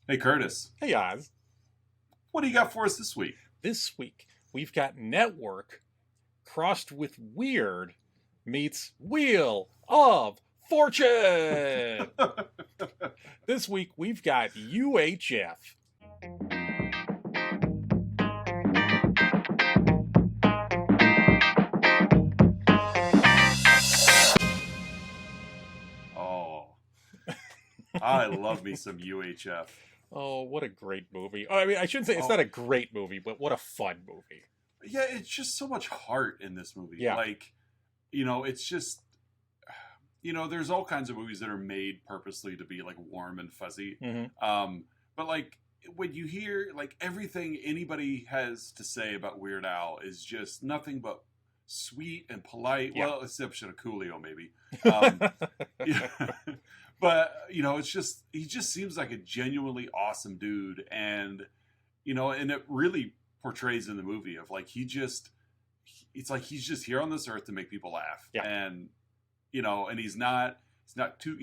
Hey, Curtis, Hey, Oz. what do you got for us this week? This week we've got network crossed with weird meets Wheel of Fortune. This week we've got UHF. Oh, I love me some UHF. Oh, what a great movie. Oh, I mean, I shouldn't say it's Oh, not a great movie, but what a fun movie. yeah, it's just so much heart in this movie. Yeah. It's just, there's all kinds of movies that are made purposely to be like warm and fuzzy. hmm But like when you hear like everything anybody has to say about Weird Al is just nothing but sweet and polite. Yeah. Well, exception of Coolio, maybe. Um, yeah. But it's just he just seems like a genuinely awesome dude, and it really portrays in the movie of like it's like he's just here on this earth to make people laugh, Yeah. and he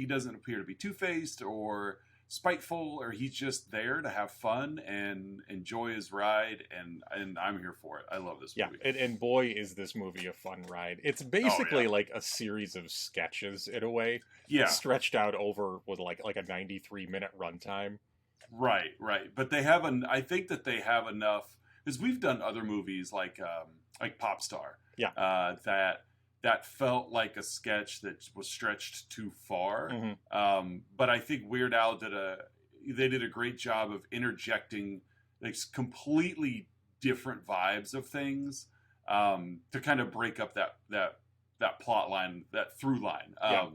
doesn't appear to be two-faced or spiteful, or he's just there to have fun and enjoy his ride, and I'm here for it. I love this Yeah, movie. and boy, is this movie a fun ride. It's Oh basically yeah, like a series of sketches in a way, yeah. stretched out over with like a 93-minute runtime. Right. But I think that they have enough, because we've done other movies like Pop Star, Yeah. that felt like a sketch that was stretched too far. hmm But I think Weird Al they did a great job of interjecting like completely different vibes of things, to kind of break up that plot line, that through line. Yeah.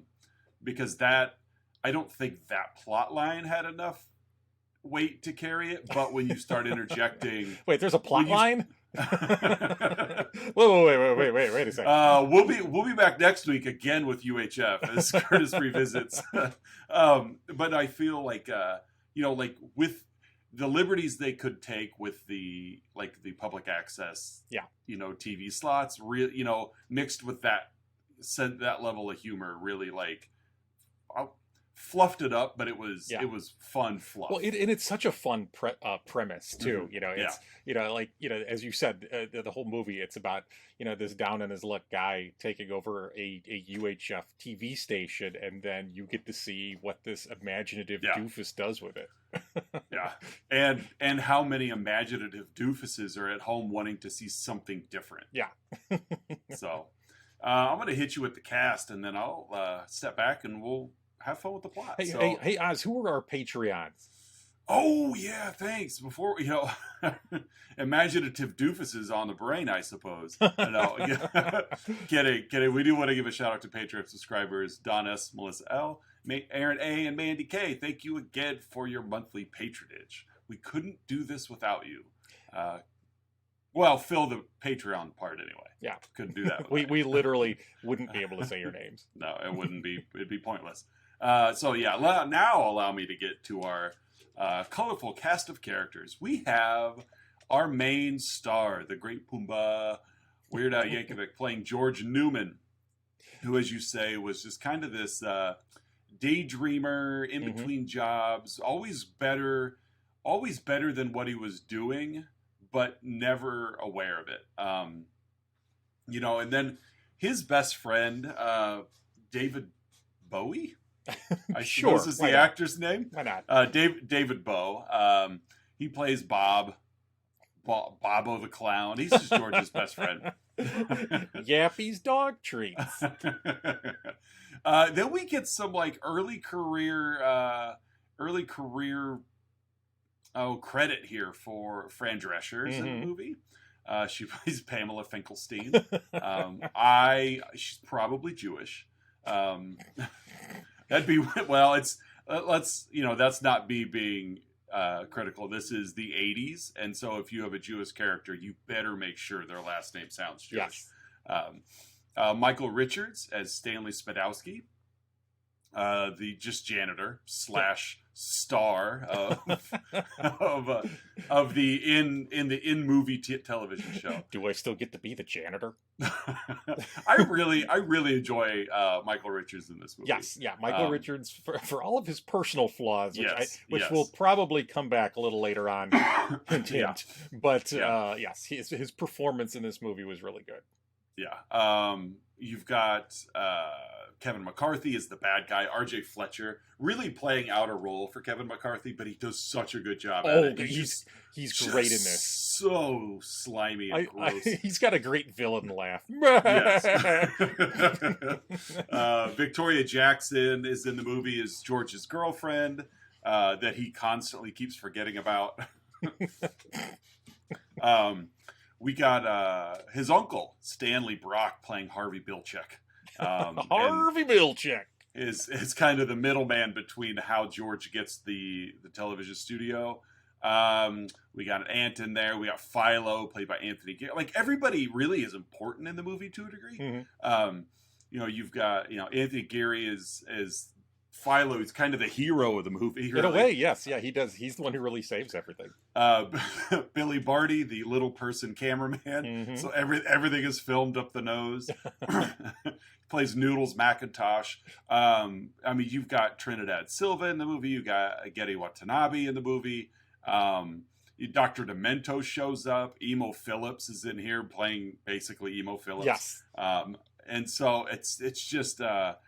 Because that I don't think that plot line had enough weight to carry it, but when you start interjecting, Wait, there's a when plot you line? Wait a second. we'll be back next week again with UHF as Curtis revisits. But I feel like like with the liberties they could take with the public access, Yeah. TV slots, mixed with that level of humor, really I fluffed it up, but Yeah. it was fun fluff. Well, and it's such a fun premise too. Mhm. It's as you said, the whole movie. It's about this down on his luck guy taking over a UHF TV station, and then you get to see what this imaginative Yeah. doofus does with it. Yeah, and how many imaginative doofuses are at home wanting to see something different. Yeah. So, I'm going to hit you with the cast, and then I'll step back and we'll have fun with the plot. Hey, Oz, who are our Patreons? Oh yeah, thanks. Before imaginative doofuses on the brain, I suppose. No, kidding. We do want to give a shout out to Patreon subscribers: Don S, Melissa L, Aaron A, and Mandy K. Thank you again for your monthly patronage. We couldn't do this without you. Well, fill the Patreon part anyway. Yeah. Couldn't do that. We literally wouldn't be able to say your names. No, it wouldn't be. It'd be pointless. So yeah, now allow me to get to our colorful cast of characters. We have our main star, the great Pumbaa, Weird Al Yankovic, playing George Newman, who, as you say, was just kind of this daydreamer in between jobs, always better than what he was doing, but never aware of it. And then his best friend, David Bowie, I Sure, suppose is why the not? actor's name. Why not? David Bowe. He plays Bobo the clown. He's just George's best friend. Yappy's dog treats. Then we get some like early career credit here for Fran Drescher's in the movie. She plays Pamela Finkelstein. She's probably Jewish. That'd be well. It's that's not me being critical. This is the '80s, and so if you have a Jewish character, you better make sure their last name sounds Jewish. Yes. Michael Richards as Stanley Spadowski. the just janitor slash star of the in movie television show. Do I still get to be the janitor? I really enjoy Michael Richards in this movie. Yes, yeah, Michael Richards for all of his personal flaws, which yes. will probably come back a little later on. Hint, Yeah. But yes, his performance in this movie was really good. Yeah. You've got Kevin McCarthy as the bad guy. R.J. Fletcher really playing out a role for Kevin McCarthy, but he does such a good job at it. He's great in this. So slimy and gross. He's got a great villain laugh. Yes. Victoria Jackson is in the movie as George's girlfriend that he constantly keeps forgetting about. We got his uncle, Stanley Brock, playing Harvey Bilchek. Harvey Bilchek is kind of the middleman between how George gets the television studio. We got an aunt in there. We got Philo, played by Anthony Gary. Like, everybody really is important in the movie to a degree. Mm-hmm. You've got, Anthony Gary is Philo. He's kind of the hero of the movie. In a way, yes. Yeah, he does. He's the one who really saves everything. Billy Barty, the little person cameraman. Mm-hmm. So everything is filmed up the nose. Plays Noodles McIntosh. You've got Trinidad Silva in the movie. You got Getty Watanabe in the movie. Dr. Demento shows up. Emo Phillips is in here playing basically Emo Phillips. Yes. And so it's just a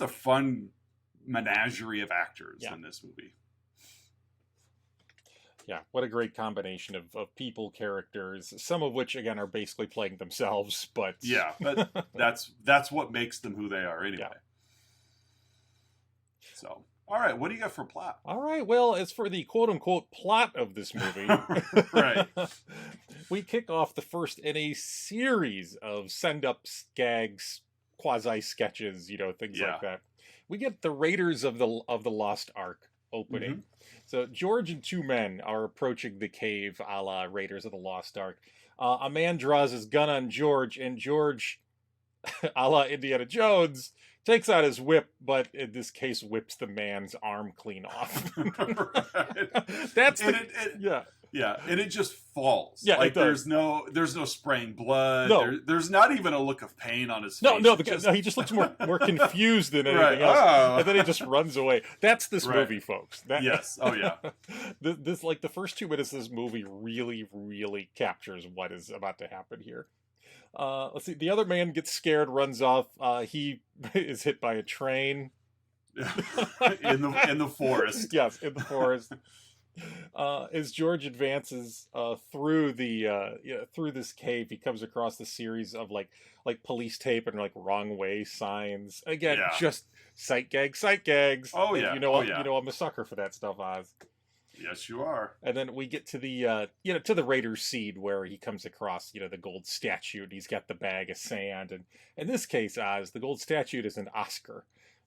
fun menagerie of actors in this movie. Yeah, what a great combination of people, characters, some of which, again, are basically playing themselves, but... Yeah, but that's what makes them who they are anyway. Yeah. So, all right, what do you got for plot? All right, well, as for the quote-unquote plot of this movie... Right. We kick off the first in a series of send-ups, gags, quasi-sketches, things like that. We get the Raiders of the Lost Ark opening. Mm-hmm. So George and two men are approaching the cave a la Raiders of the Lost Ark. A man draws his gun on George, and George, a la Indiana Jones, takes out his whip, but in this case whips the man's arm clean off. Right. That's Yeah, and it just falls. Yeah, like there's no spraying blood. No. There's not even a look of pain on his face. No, he just looks more confused than anything else. Oh. And then he just runs away. That's this movie, folks. Yes. Oh, yeah. This like the first 2 minutes of this movie really, really captures what is about to happen here. Let's see. The other man gets scared, runs off. He is hit by a train. in the forest. Yes, in the forest. As George advances through through this cave, he comes across the series of like police tape and like wrong way signs. Again, just sight gags. Oh yeah, I'm a sucker for that stuff, Oz. Yes, you are. And then we get to the to the Raiders scene where he comes across the gold statue and he's got the bag of sand, and in this case, Oz, the gold statue is an Oscar.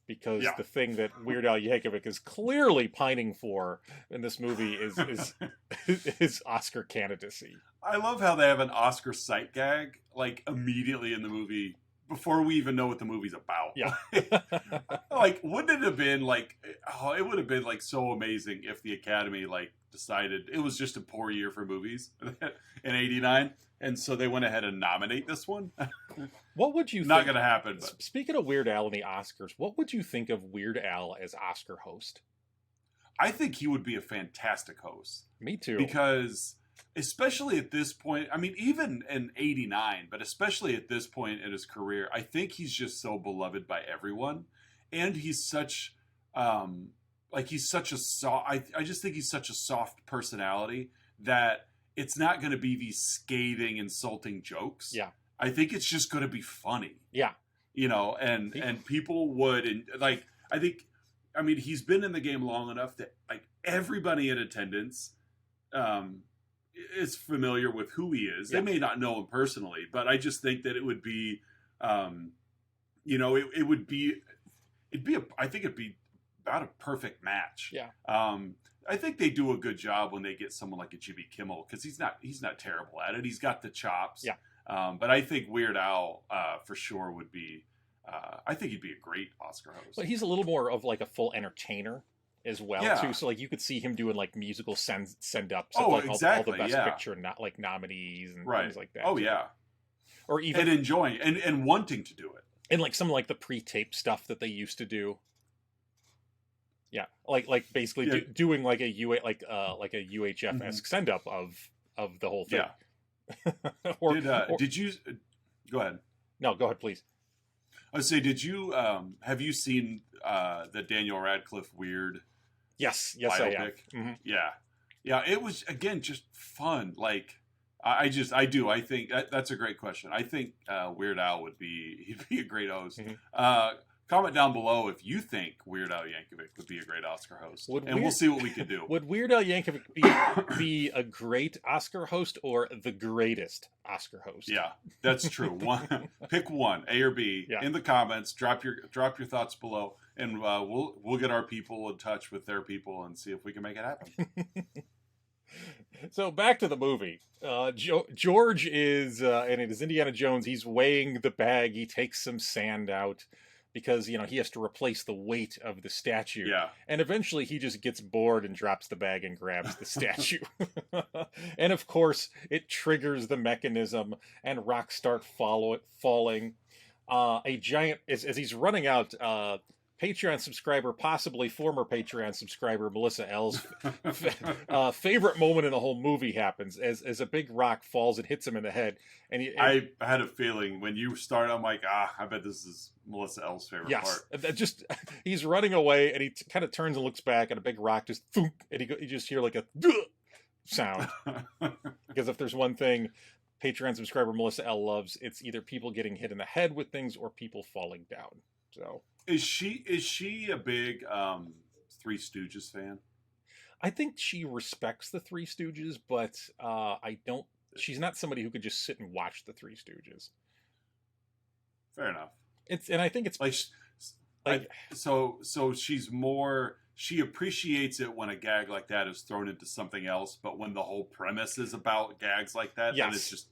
Because the thing that Weird Al Yankovic is clearly pining for in this movie is Oscar candidacy. I love how they have an Oscar sight gag like immediately in the movie before we even know what the movie's about. Yeah. Like, wouldn't it have been like, it would have been like so amazing if the Academy like decided it was just a poor year for movies in '89. And so they went ahead and nominate this one. What would you think? Not going to happen. But. Speaking of Weird Al and the Oscars, what would you think of Weird Al as Oscar host? I think he would be a fantastic host. Me too. Because especially at this point, I mean, even in '89, but especially at this point in his career, I think he's just so beloved by everyone. And he's such, I just think he's such a soft personality that it's not going to be these scathing, insulting jokes. Yeah. I think it's just going to be funny. Yeah. And people would, and like, I mean, he's been in the game long enough that like everybody in attendance is familiar with who he is. Yeah. They may not know him personally, but I just think that it would be, I think it'd be about a perfect match. Yeah. I think they do a good job when they get someone like a Jimmy Kimmel because he's not terrible at it. He's got the chops. Yeah. But I think Weird Al for sure would be I think he'd be a great Oscar host. But he's a little more of like a full entertainer as well Yeah. too. So like you could see him doing like musical send ups Oh, of like exactly, all the best yeah. picture like nominees and Right. things like that. Oh too. yeah. Or even And enjoying and wanting to do it. and like some like the pre-tape stuff that they used to do. Yeah, like basically Yeah. doing like a UHF esque send up of the whole thing. Yeah. or, Did you go ahead? No, go ahead, please. I would say, did you have you seen the Daniel Radcliffe Weird? Yes, I have. Biopic? Mhm. Yeah. It was again just fun. Like I do. I think that's a great question. I think Weird Al he'd be a great host. Mhm. Comment down below if you think Weird Al Yankovic would be a great Oscar host, we'll see what we can do. Would Weird Al Yankovic be a great Oscar host or the greatest Oscar host? Yeah, that's true. Pick one, A or B, in the comments. Drop your thoughts below, and we'll get our people in touch with their people and see if we can make it happen. So back to the movie. George is, and it is Indiana Jones. He's weighing the bag. He takes some sand out because he has to replace the weight of the statue. Yeah. And eventually he just gets bored and drops the bag and grabs the statue. And of course it triggers the mechanism and rocks start falling. A giant, as he's running out, Patreon subscriber, possibly former Patreon subscriber, Melissa L's favorite moment in the whole movie happens as a big rock falls and hits him in the head. And I had a feeling when you started, I'm like, I bet this is Melissa L's favorite part. Yes, he's running away and he kind of turns and looks back and a big rock just thunk, and you just hear like a sound. Because if there's one thing Patreon subscriber Melissa L loves, it's either people getting hit in the head with things or people falling down. So is she a big Three Stooges fan? I think she respects the Three Stooges, but she's not somebody who could just sit and watch the Three Stooges. Fair enough. I think it's so she's more, she appreciates it when a gag like that is thrown into something else, but when the whole premise is about gags like that, then it's just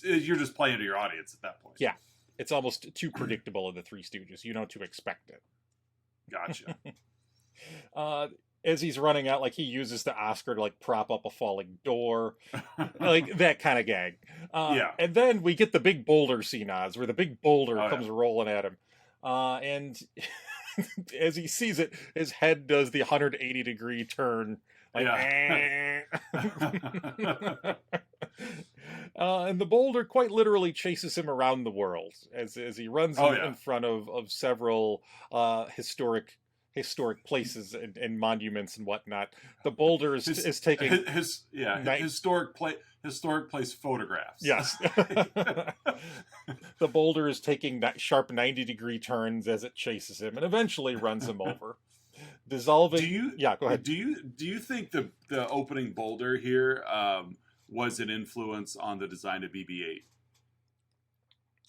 you're just playing to your audience at that point. Yeah. It's almost too predictable in the Three Stooges. You know to expect it. Gotcha. As he's running out, like he uses the Oscar to like prop up a falling door, like that kind of gag. And then we get the big boulder scene, Oz, where the big boulder comes rolling at him, and as he sees it, his head does the 180-degree turn. Like, and the boulder quite literally chases him around the world as he runs in front of several historic places and monuments and whatnot. The boulder is taking historic place photographs. Yes. The boulder is taking sharp 90-degree turns as it chases him and eventually runs him over. Dissolving. Go ahead. Do you think the opening boulder here was an influence on the design of BB-8?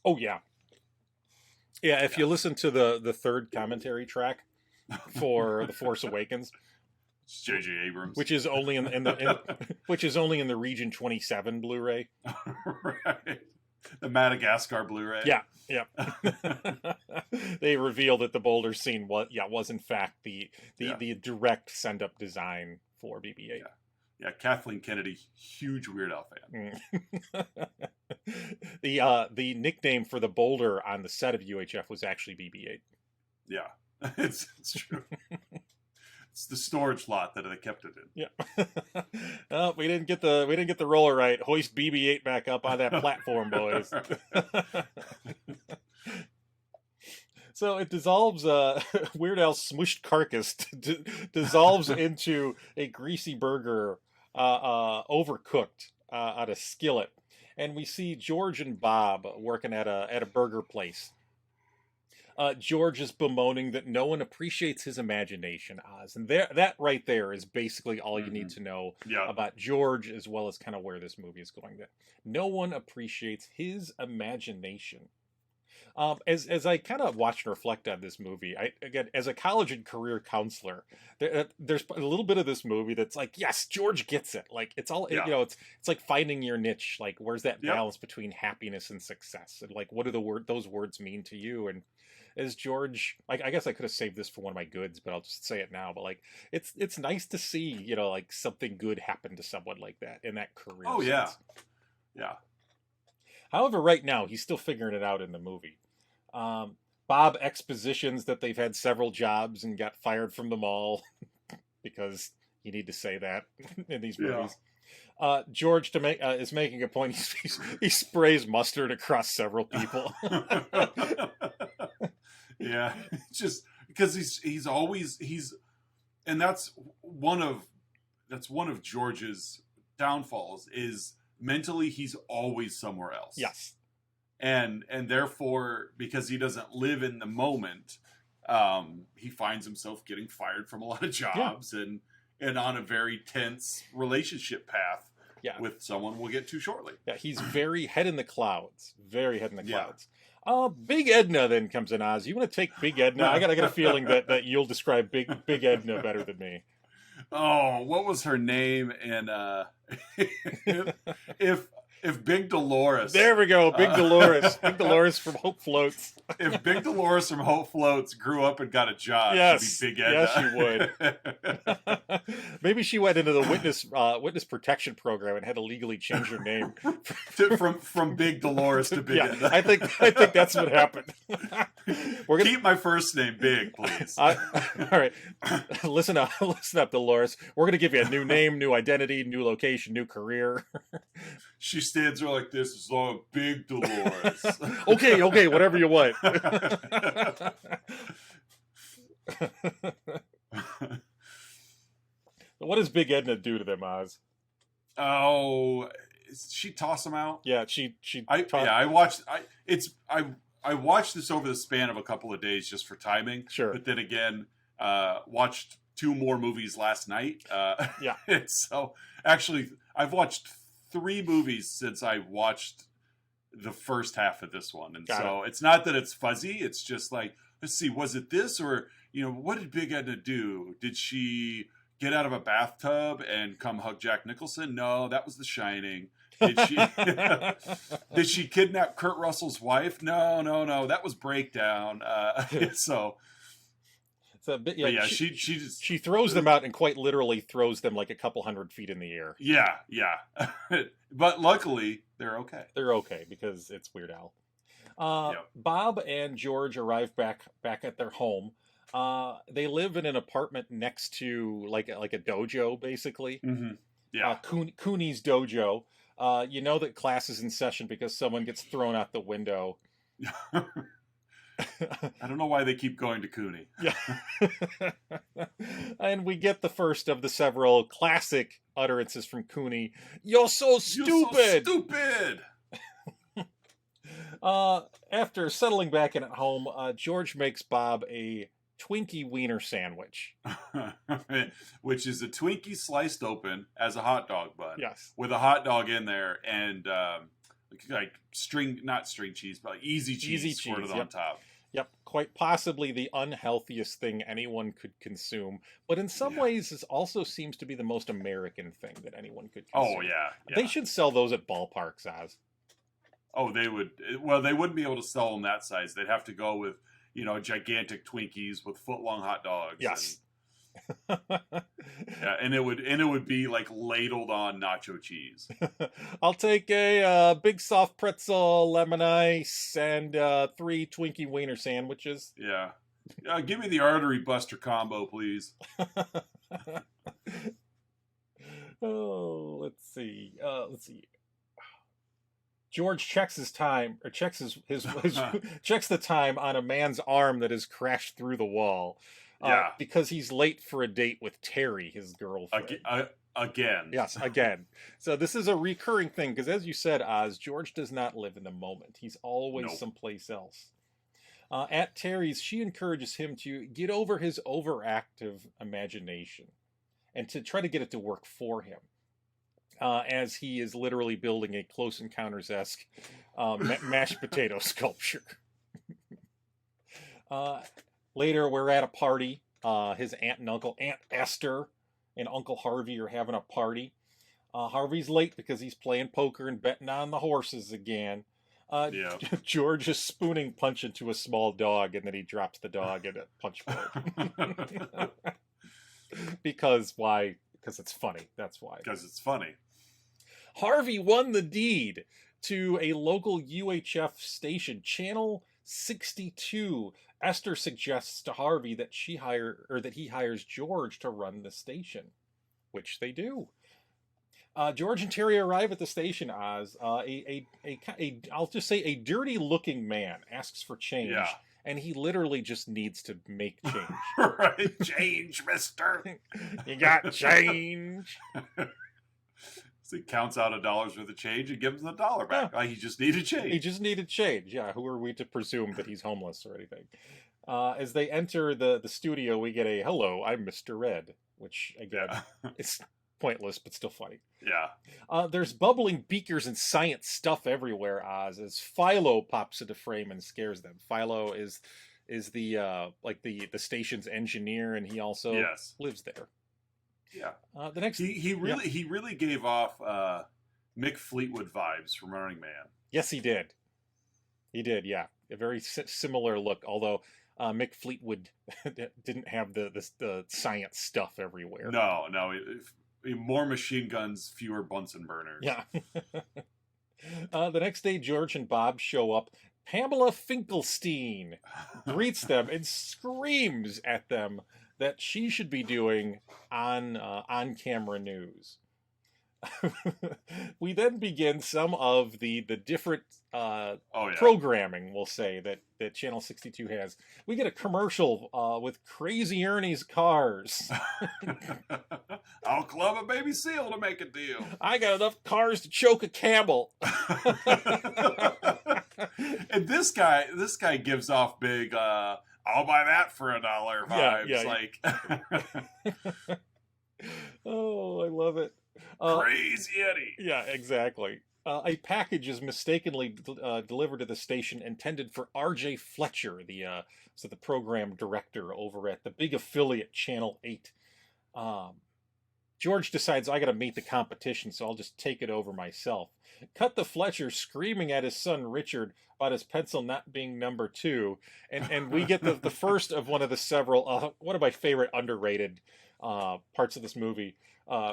Oh yeah. Yeah, if you listen to the third commentary track for The Force Awakens, it's J.J. Abrams, which is only in the Region 27 Blu-ray. Right. The Madagascar Blu-ray. Yeah. They reveal that the boulder scene was in fact the direct send-up design for BB-8. Yeah, Kathleen Kennedy, huge Weird Al fan. The nickname for the boulder on the set of UHF was actually BB-8. Yeah, it's true. It's the storage lot that they kept it in. Yeah. Oh, we didn't get the roller right. Hoist BB-8 back up on that platform, boys. So it dissolves, Weird Al's smushed carcass dissolves into a greasy burger, overcooked on a skillet. And we see George and Bob working at a burger place. George is bemoaning that no one appreciates his imagination, Oz. And that right there is basically all you need to know about George, as well as kind of where this movie is going. That no one appreciates his imagination. As I kind of watch and reflect on this movie, again, as a college and career counselor, there's a little bit of this movie that's like, yes, George gets it. Like it's all, Yeah. it's like finding your niche. Like where's that Yep. balance between happiness and success, and like what do those words mean to you? And as George, like I guess I could have saved this for one of my goods, but I'll just say it now. But like it's nice to see, like something good happen to someone like that in that career. Oh yeah, sense. yeah. However, right now he's still figuring it out in the movie. Bob expositions that they've had several jobs and got fired from them all because you need to say that in these movies. George is making a point. He sprays mustard across several people. Yeah, just because and that's one of George's downfalls is mentally he's always somewhere else. Yes. And therefore, because he doesn't live in the moment, he finds himself getting fired from a lot of jobs and on a very tense relationship path with someone we'll get to shortly. Yeah, he's very head in the clouds. Very head in the clouds. Big Edna then comes in, Oz. You want to take Big Edna? I got a feeling that you'll describe Big Edna better than me. Oh, what was her name? And if Big Dolores. There we go, Big Dolores. Big Dolores from Hope Floats. If Big Dolores from Hope Floats grew up and got a job, she'd be Big Edna. Yes, she would. Maybe she went into the witness protection program and had to legally change her name from Big Dolores to Big Edna. I think that's what happened. Keep my first name Big, please. All right, listen up, Dolores. We're gonna give you a new name, new identity, new location, new career. She stands there like this, is all Big Dolores. Okay, whatever you want. What does Big Edna do to them, Oz? Oh, she toss them out? Yeah, I watched. I watched this over the span of a couple of days just for timing. Sure, but then again, watched 2 more movies last night. And so actually, I've watched 3 movies since I watched the first half of this one. And so it's not that it's fuzzy. It's just like, let's see, was it this or, what did Big Edna do? Did she get out of a bathtub and come hug Jack Nicholson? No, that was The Shining. Did she kidnap Kurt Russell's wife? No. That was Breakdown. She throws them out and quite literally throws them like a couple hundred feet in the air. Yeah. But luckily, they're okay. They're okay because it's Weird Al. Bob and George arrive back at their home. They live in an apartment next to like a dojo, basically. Mm-hmm. Yeah. Cooney's dojo. That class is in session because someone gets thrown out the window. I don't know why they keep going to Cooney. Yeah. And we get the first of the several classic utterances from Cooney. You're so stupid! You're so stupid! After settling back in at home, George makes Bob a Twinkie wiener sandwich. Which is a Twinkie sliced open as a hot dog bun. Yes. With a hot dog in there and like not string cheese, but like easy cheese squirted on top. Yep, quite possibly the unhealthiest thing anyone could consume. But in some ways, this also seems to be the most American thing that anyone could consume. Oh, yeah. They should sell those at ballparks, Oz. Oh, they would. Well, they wouldn't be able to sell them that size. They'd have to go with, gigantic Twinkies with foot-long hot dogs. Yes. And it would be like ladled on nacho cheese. I'll take a big soft pretzel, lemon ice, and 3 Twinkie wiener sandwiches. Yeah. Give me the artery buster combo, please. Let's see. George checks his time, or checks his checks the time on a man's arm that has crashed through the wall. Because he's late for a date with Terry, his girlfriend. Again. Yes, again. So this is a recurring thing, because as you said, Oz, George does not live in the moment. He's always someplace else. At Terry's, she encourages him to get over his overactive imagination and to try to get it to work for him. As he is literally building a Close Encounters-esque mashed potato sculpture. Later, we're at a party. His aunt and uncle, Aunt Esther and Uncle Harvey, are having a party. Harvey's late because he's playing poker and betting on the horses again. Yeah. George is spooning punch into a small dog, and then he drops the dog in a punch bowl. Because why? Because it's funny. That's why. Because it's funny. Harvey won the deed to a local UHF station, Channel 62. Esther suggests to Harvey that he hires George to run the station, which they do. George and Terry arrive at the station. Oz, I'll just say a dirty-looking man asks for change, and he literally just needs to make change. Right, change, mister. You got change. So he counts out $1 worth of change and gives him the dollar back. He just needed change. He just needed change. Yeah, who are we to presume that he's homeless or anything? As they enter the studio, we get a "Hello, I'm Mr. Red," which again is pointless but still funny. Yeah. There's bubbling beakers and science stuff everywhere, Oz, as Philo pops into frame and scares them. Philo is the the station's engineer, and he also lives there. Yeah. The next he really gave off Mick Fleetwood vibes from Running Man. Yes, he did. He did, yeah. A very similar look, although Mick Fleetwood didn't have the science stuff everywhere. No. More machine guns, fewer Bunsen burners. Yeah. The next day, George and Bob show up. Pamela Finkelstein greets them and screams at them that she should be doing on-camera news. We then begin some of the different programming, we'll say, that Channel 62 has. We get a commercial with Crazy Ernie's cars. I'll club a baby seal to make a deal. I got enough cars to choke a camel. And this guy gives off big I'll buy that for $1 vibes. Yeah. Oh, I love it. Crazy Eddie. Yeah, exactly. A package is mistakenly delivered to the station intended for R.J. Fletcher, the program director over at the big affiliate Channel 8. George decides, I got to meet the competition, so I'll just take it over myself. Cut to Fletcher screaming at his son Richard about his pencil not being number 2, and we get the first of one of the several one of my favorite underrated parts of this movie.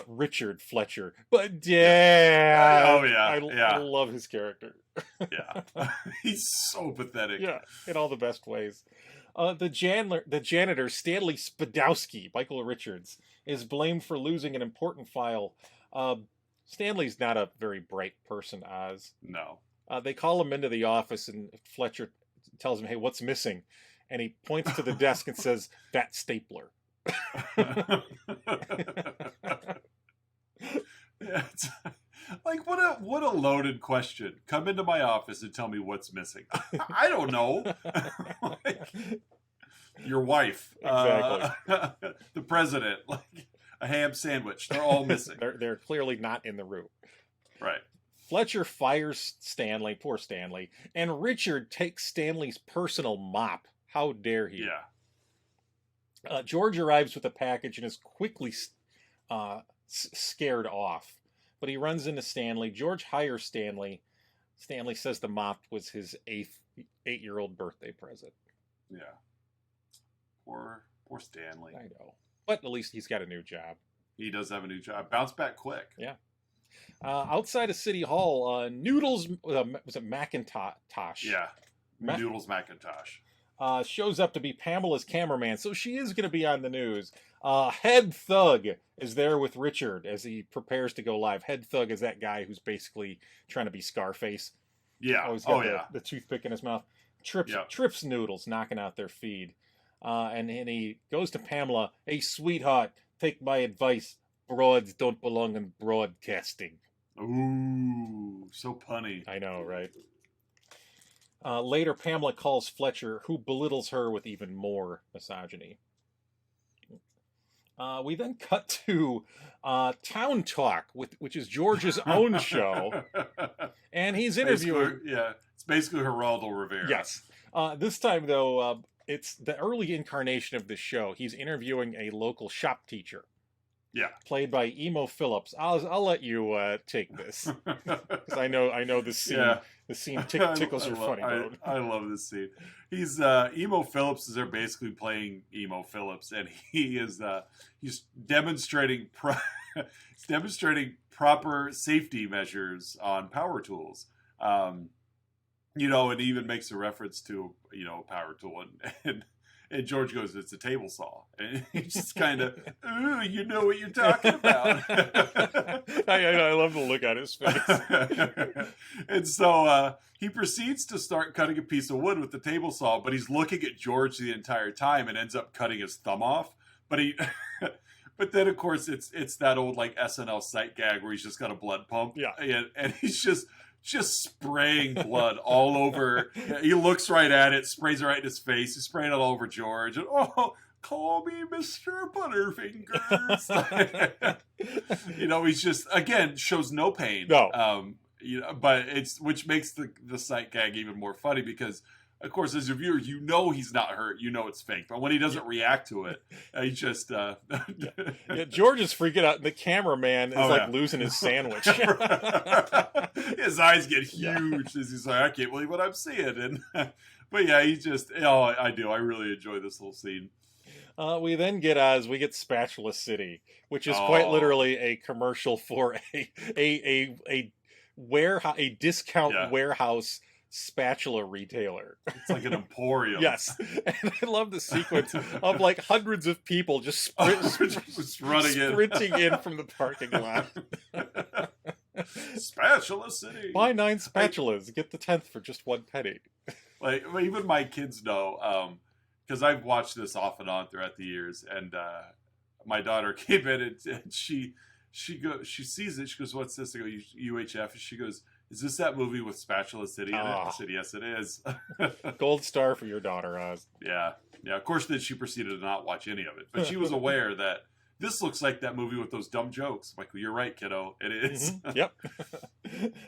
Richard Fletcher, but Dad. Oh yeah, I love his character. Yeah, he's so pathetic. Yeah, in all the best ways. The janitor Stanley Spadowski, Michael Richards, is blamed for losing an important file. Stanley's not a very bright person, Oz. No. They call him into the office, and Fletcher tells him, "Hey, what's missing?" And he points to the desk and says, "That stapler." Yeah, it's like what a loaded question. Come into my office and tell me what's missing. I don't know. Like, your wife, exactly. The president, like a ham sandwich. They're all missing. They're clearly not in the room. Right. Fletcher fires Stanley, poor Stanley, and Richard takes Stanley's personal mop. How dare he? Yeah. George arrives with a package and is quickly scared off. But he runs into Stanley. George hires Stanley. Stanley says the mop was his 8-year-old birthday present. Yeah. Poor Stanley. I know. But at least he's got a new job. He does have a new job. Bounce back quick. Yeah. Outside of City Hall, Noodles, was it McIntosh? Yeah. Noodles McIntosh. Shows up to be Pamela's cameraman, so she is going to be on the news. Head Thug is there with Richard as he prepares to go live. Head Thug is that guy who's basically trying to be Scarface. Yeah. Always got the toothpick in his mouth. Trips Noodles, knocking out their feed. And he goes to Pamela, "Hey, sweetheart, take my advice. Broads don't belong in broadcasting." Ooh, so punny. I know, right? Later, Pamela calls Fletcher, who belittles her with even more misogyny. We then cut to Town Talk, which is George's own show, and he's interviewing. It's basically Geraldo Rivera. Yes. This time, though, it's the early incarnation of this show. He's interviewing a local shop teacher. Yeah. Played by Emo Phillips. I'll let you take this because I know the scene. Yeah. The scene tickles your funny bone. I love this scene. He's Emo Phillips is there basically playing Emo Phillips, and he is he's demonstrating he's demonstrating proper safety measures on power tools. You know, and he even makes a reference to, you know, power tool, and George goes, "It's a table saw," and he's just kind of, you know what you're talking about. I love the look on his face. And so he proceeds to start cutting a piece of wood with the table saw, but he's looking at George the entire time and ends up cutting his thumb off. But but then of course it's that old like SNL sight gag where he's just got a blood pump, yeah, and he's just spraying blood all over. He looks right at it, sprays it right in his face. He's spraying it all over George. And, oh, call me Mr. Butterfingers. You know, he's just, again, shows no pain. No. You know, but which makes the sight gag even more funny because, of course, as a viewer, you know he's not hurt. You know it's fake. But when he doesn't react to it, he just... George is freaking out. And the cameraman is losing his sandwich. His eyes get huge as he's like, I can't believe what I'm seeing. But yeah, he just... Oh, I do. I really enjoy this little scene. We then get Spatula City, which is quite literally a commercial for a discount warehouse spatula retailer. It's like an emporium. Yes. And I love the sequence of like hundreds of people just sprinting in from the parking lot. Spatula City. Buy 9 spatulas, get the 10th for just 1 penny. Like even my kids know, because I've watched this off and on throughout the years, and my daughter came in and she sees it. She goes, "What's this?" I go, "UHF." And she goes, "Is this that movie with Spatula City in it?" I said, "Yes, it is." Gold star for your daughter, Oz. Yeah. Of course, then she proceeded to not watch any of it, but she was aware that this looks like that movie with those dumb jokes. I'm like, well, you're right, kiddo. It is. Mm-hmm. Yep.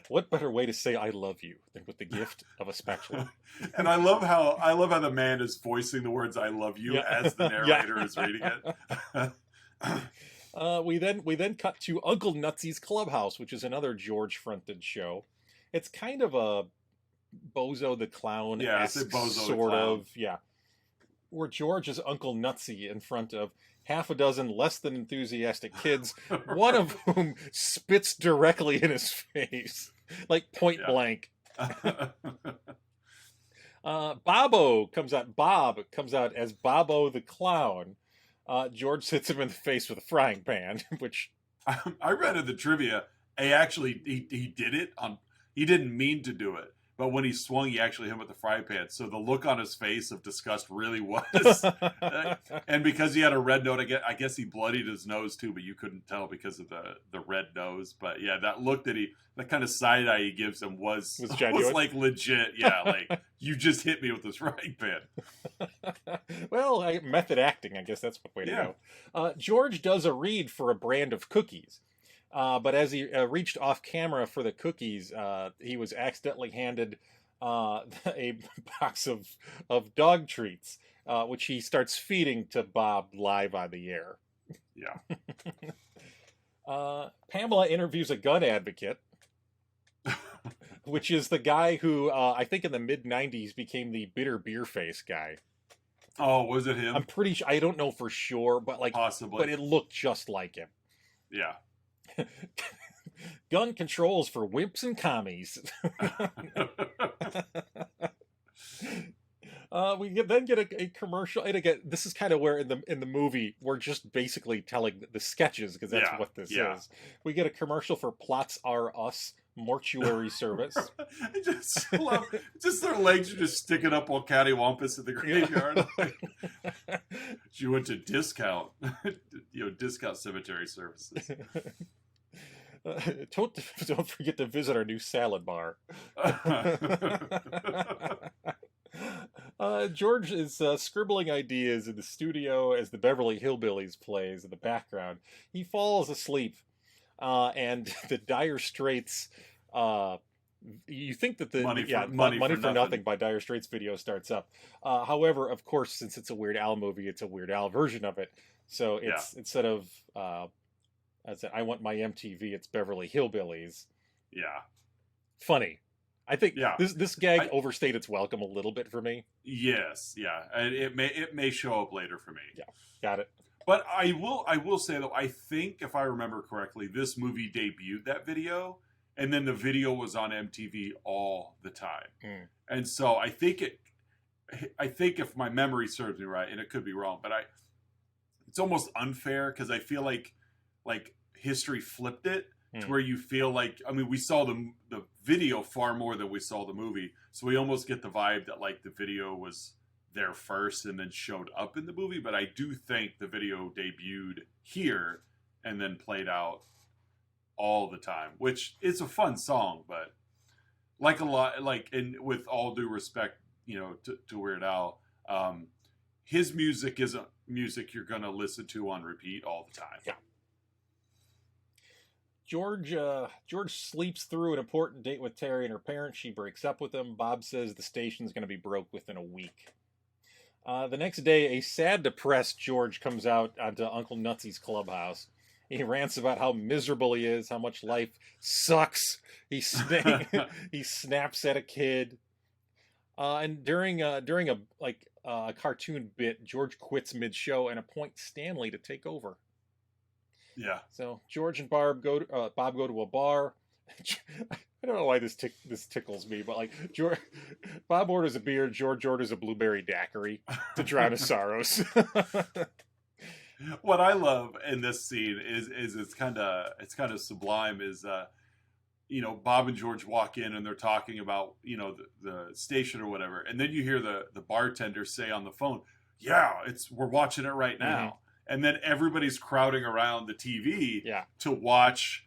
What better way to say "I love you" than with the gift of a spatula? And I love how the man is voicing the words "I love you" as the narrator is reading it. We then cut to Uncle Nutsy's Clubhouse, which is another George-fronted show. It's kind of a Bozo the Clown, sort of, where George is Uncle Nutsy in front of half a dozen less than enthusiastic kids, one of whom spits directly in his face, like point blank. Bob comes out as Bobo the Clown. George hits him in the face with a frying pan, which I read in the trivia. He did it he didn't mean to do it, but when he swung, he actually hit him with the frying pan. So the look on his face of disgust really was, and because he had a red nose, I guess he bloodied his nose too, but you couldn't tell because of the red nose. But yeah, that look that kind of side eye he gives him was like legit. Yeah, like you just hit me with this frying pan. Well, method acting, I guess that's one way to go. George does a read for a brand of cookies. But as he reached off camera for the cookies, he was accidentally handed a box of dog treats, which he starts feeding to Bob live on the air. Yeah. Pamela interviews a gun advocate, which is the guy who I think in the mid-90s became the bitter beer face guy. Oh, was it him? I'm pretty sure. I don't know for sure, but possibly. But it looked just like him. Yeah. Gun controls for wimps and commies. We then get a commercial, and again, this is kind of where in the movie we're just basically telling the sketches because that's what this is. We get a commercial for Plots R Us mortuary service. I just love just their legs are just sticking up all cattywampus in the graveyard. She went to discount cemetery services. Don't forget to visit our new salad bar. George is scribbling ideas in the studio as the Beverly Hillbillies plays in the background. He falls asleep, and the Dire Straits you think that the Money for for nothing by Dire Straits video starts up. However, of course, since it's a Weird Al movie, it's a Weird Al version of it. So it's instead of I want my MTV, it's Beverly Hillbillies. Yeah. Funny. I think this gag overstayed its welcome a little bit for me. Yes, yeah, and it may show up later for me. Yeah, got it. But I will say though, I think if I remember correctly, this movie debuted that video, and then the video was on MTV all the time. And so I think if my memory serves me right, and it could be wrong, but it's almost unfair because I feel like history flipped it to where you feel like, I mean, we saw the video far more than we saw the movie, so we almost get the vibe that like the video was there first and then showed up in the movie. But I do think the video debuted here and then played out all the time, which is a fun song, but like a lot, like, and with all due respect, you know, to Weird Al, his music isn't music you're gonna listen to on repeat all the time. Yeah. George sleeps through an important date with Terry and her parents. She breaks up with him. Bob says the station's going to be broke within a week. The next day, a sad, depressed George comes out onto Uncle Nutsy's Clubhouse. He rants about how miserable he is, how much life sucks. He snaps at a kid. And during a cartoon bit, George quits mid-show and appoints Stanley to take over. Yeah. So George and Bob go to a bar. I don't know why this tickles me, but like Bob orders a beer, George orders a blueberry daiquiri to drown his sorrows. What I love in this scene is it's kind of sublime. Is you know, Bob and George walk in and they're talking about, you know, the station or whatever, and then you hear the bartender say on the phone, "Yeah, we're watching it right now." Mm-hmm. And then everybody's crowding around the TV to watch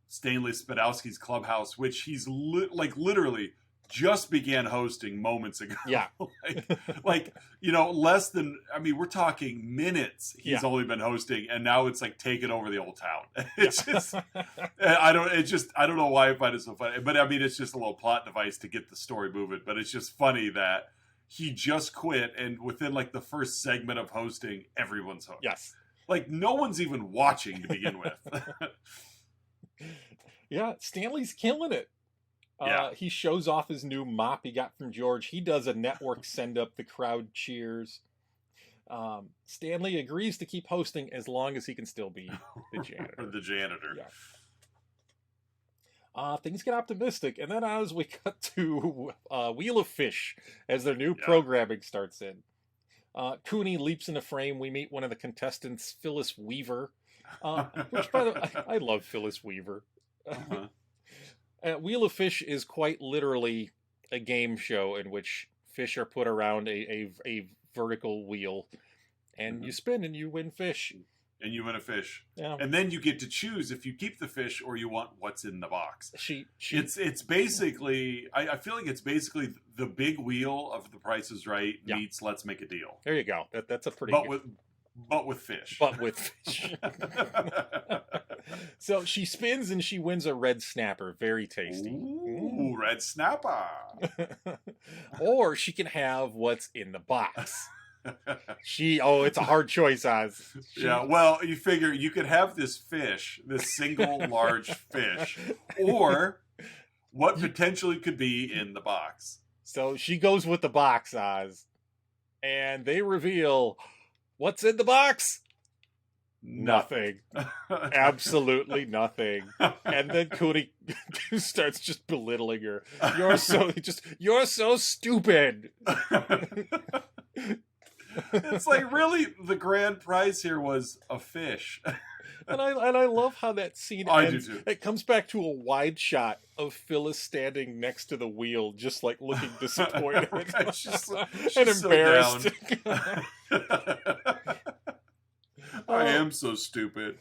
Stanley Spadowski's Clubhouse, which he's literally just began hosting moments ago. Yeah. like, you know, less than, I mean, we're talking minutes he's only been hosting, and now it's like taking over the old town. It's just, I don't know why I find it so funny, but I mean, it's just a little plot device to get the story moving, but it's just funny that he just quit, and within like the first segment of hosting, everyone's hooked. Yes. Like no one's even watching to begin with. Yeah, Stanley's killing it. He shows off his new mop he got from George. He does a network send up. The crowd cheers. Stanley agrees to keep hosting as long as he can still be the janitor. The janitor. Yeah. Things get optimistic, and then as we cut to Wheel of Fish as their new programming starts in. Cooney leaps into frame. We meet one of the contestants, Phyllis Weaver. Which, by the way, I love Phyllis Weaver. Wheel of Fish is quite literally a game show in which fish are put around a vertical wheel, and you spin and you win fish. And you win a fish. Yeah. And then you get to choose if you keep the fish or you want what's in the box. It's basically, I feel like it's basically the big wheel of The Price is Right meets Let's Make a Deal. There you go. That's a pretty But with fish. But with fish. So she spins and she wins a red snapper. Very tasty. Ooh, red snapper. Or she can have what's in the box. It's a hard choice, Oz. Yeah, well, you figure you could have this fish, this single large fish, or what potentially could be in the box. So she goes with the box, Oz. And they reveal what's in the box. Nothing. Absolutely nothing. And then Cooney starts just belittling her. You're so stupid. It's like, really, the grand prize here was a fish. And I love how that scene ends. Do too. It comes back to a wide shot of Phyllis standing next to the wheel, just like looking disappointed she's and embarrassed. I am so stupid.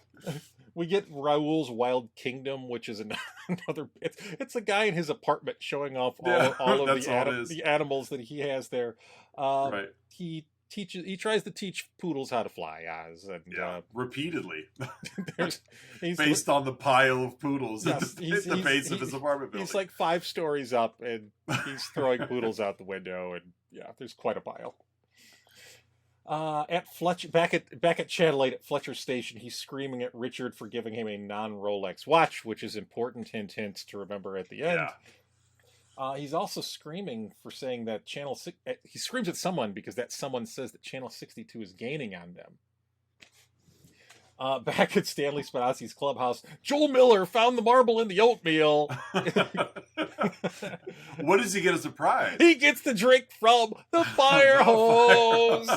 We get Raoul's Wild Kingdom, which is another. It's a guy in his apartment showing off all of the animals that he has there. Right. He he tries to teach poodles how to fly, Oz, and repeatedly. He's based on the pile of poodles yes, at the base of his apartment building. He's like 5 stories up, and he's throwing poodles out the window, and there's quite a pile. At Fletcher, back at Channel 8 at Fletcher Station, he's screaming at Richard for giving him a non-Rolex watch, which is important, hint, hint, to remember at the end. He's also screaming for saying that Channel 6... he screams at someone because that someone says that Channel 62 is gaining on them. Back at Stanley Spadowski's clubhouse, Joel Miller found the marble in the oatmeal. What does he get as a prize? He gets the drink from the fire hose.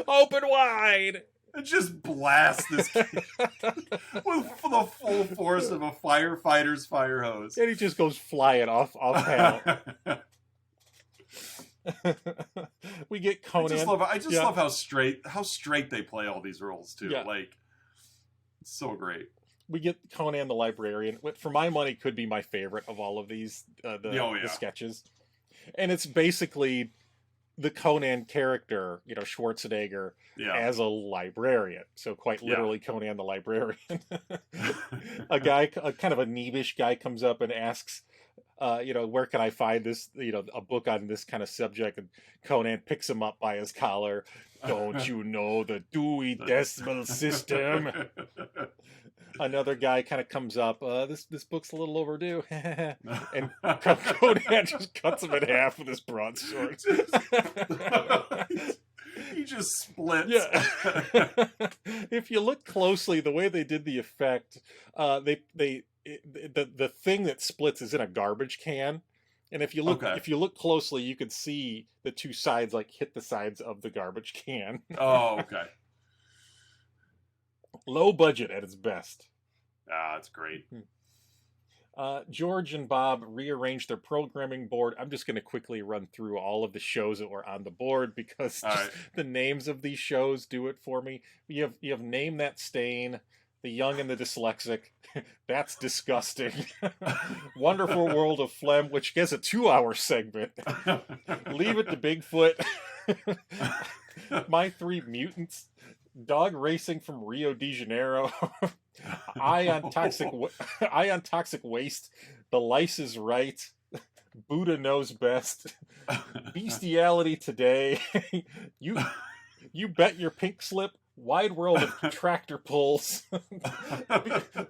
Open wide. And just blast this kid with the full force of a firefighter's fire hose. And he just goes flying off panel. We get Conan. I just love how straight they play all these roles too. Yeah. Like, it's so great. We get Conan the librarian, which for my money could be my favorite of all of these the sketches. And it's basically the Conan character, Schwarzenegger, as a librarian. So quite literally Conan the librarian. A kind of a neebish guy comes up and asks, where can I find this, a book on this kind of subject? And Conan picks him up by his collar. Don't you know the Dewey Decimal System? Another guy kind of comes up. This book's a little overdue. And Conan just cuts him in half with his broadsword. He just splits. Yeah. If you look closely, the way they did the effect, the thing that splits is in a garbage can, and if you look closely, you could see the two sides hit the sides of the garbage can. Oh, okay. Low budget at its best. That's great. George and Bob rearranged their programming board. I'm just going to quickly run through all of the shows that were on the board because the names of these shows do it for me. You have Name That Stain, The Young and the Dyslexic. That's disgusting. Wonderful World of Phlegm, which gets a 2-hour segment. Leave It to Bigfoot. My Three Mutants. Dog Racing from Rio de Janeiro. Eye on Toxic Waste. The Lice is Right. Buddha Knows Best. Bestiality Today. You Bet Your Pink Slip. Wide World of Tractor Pulls.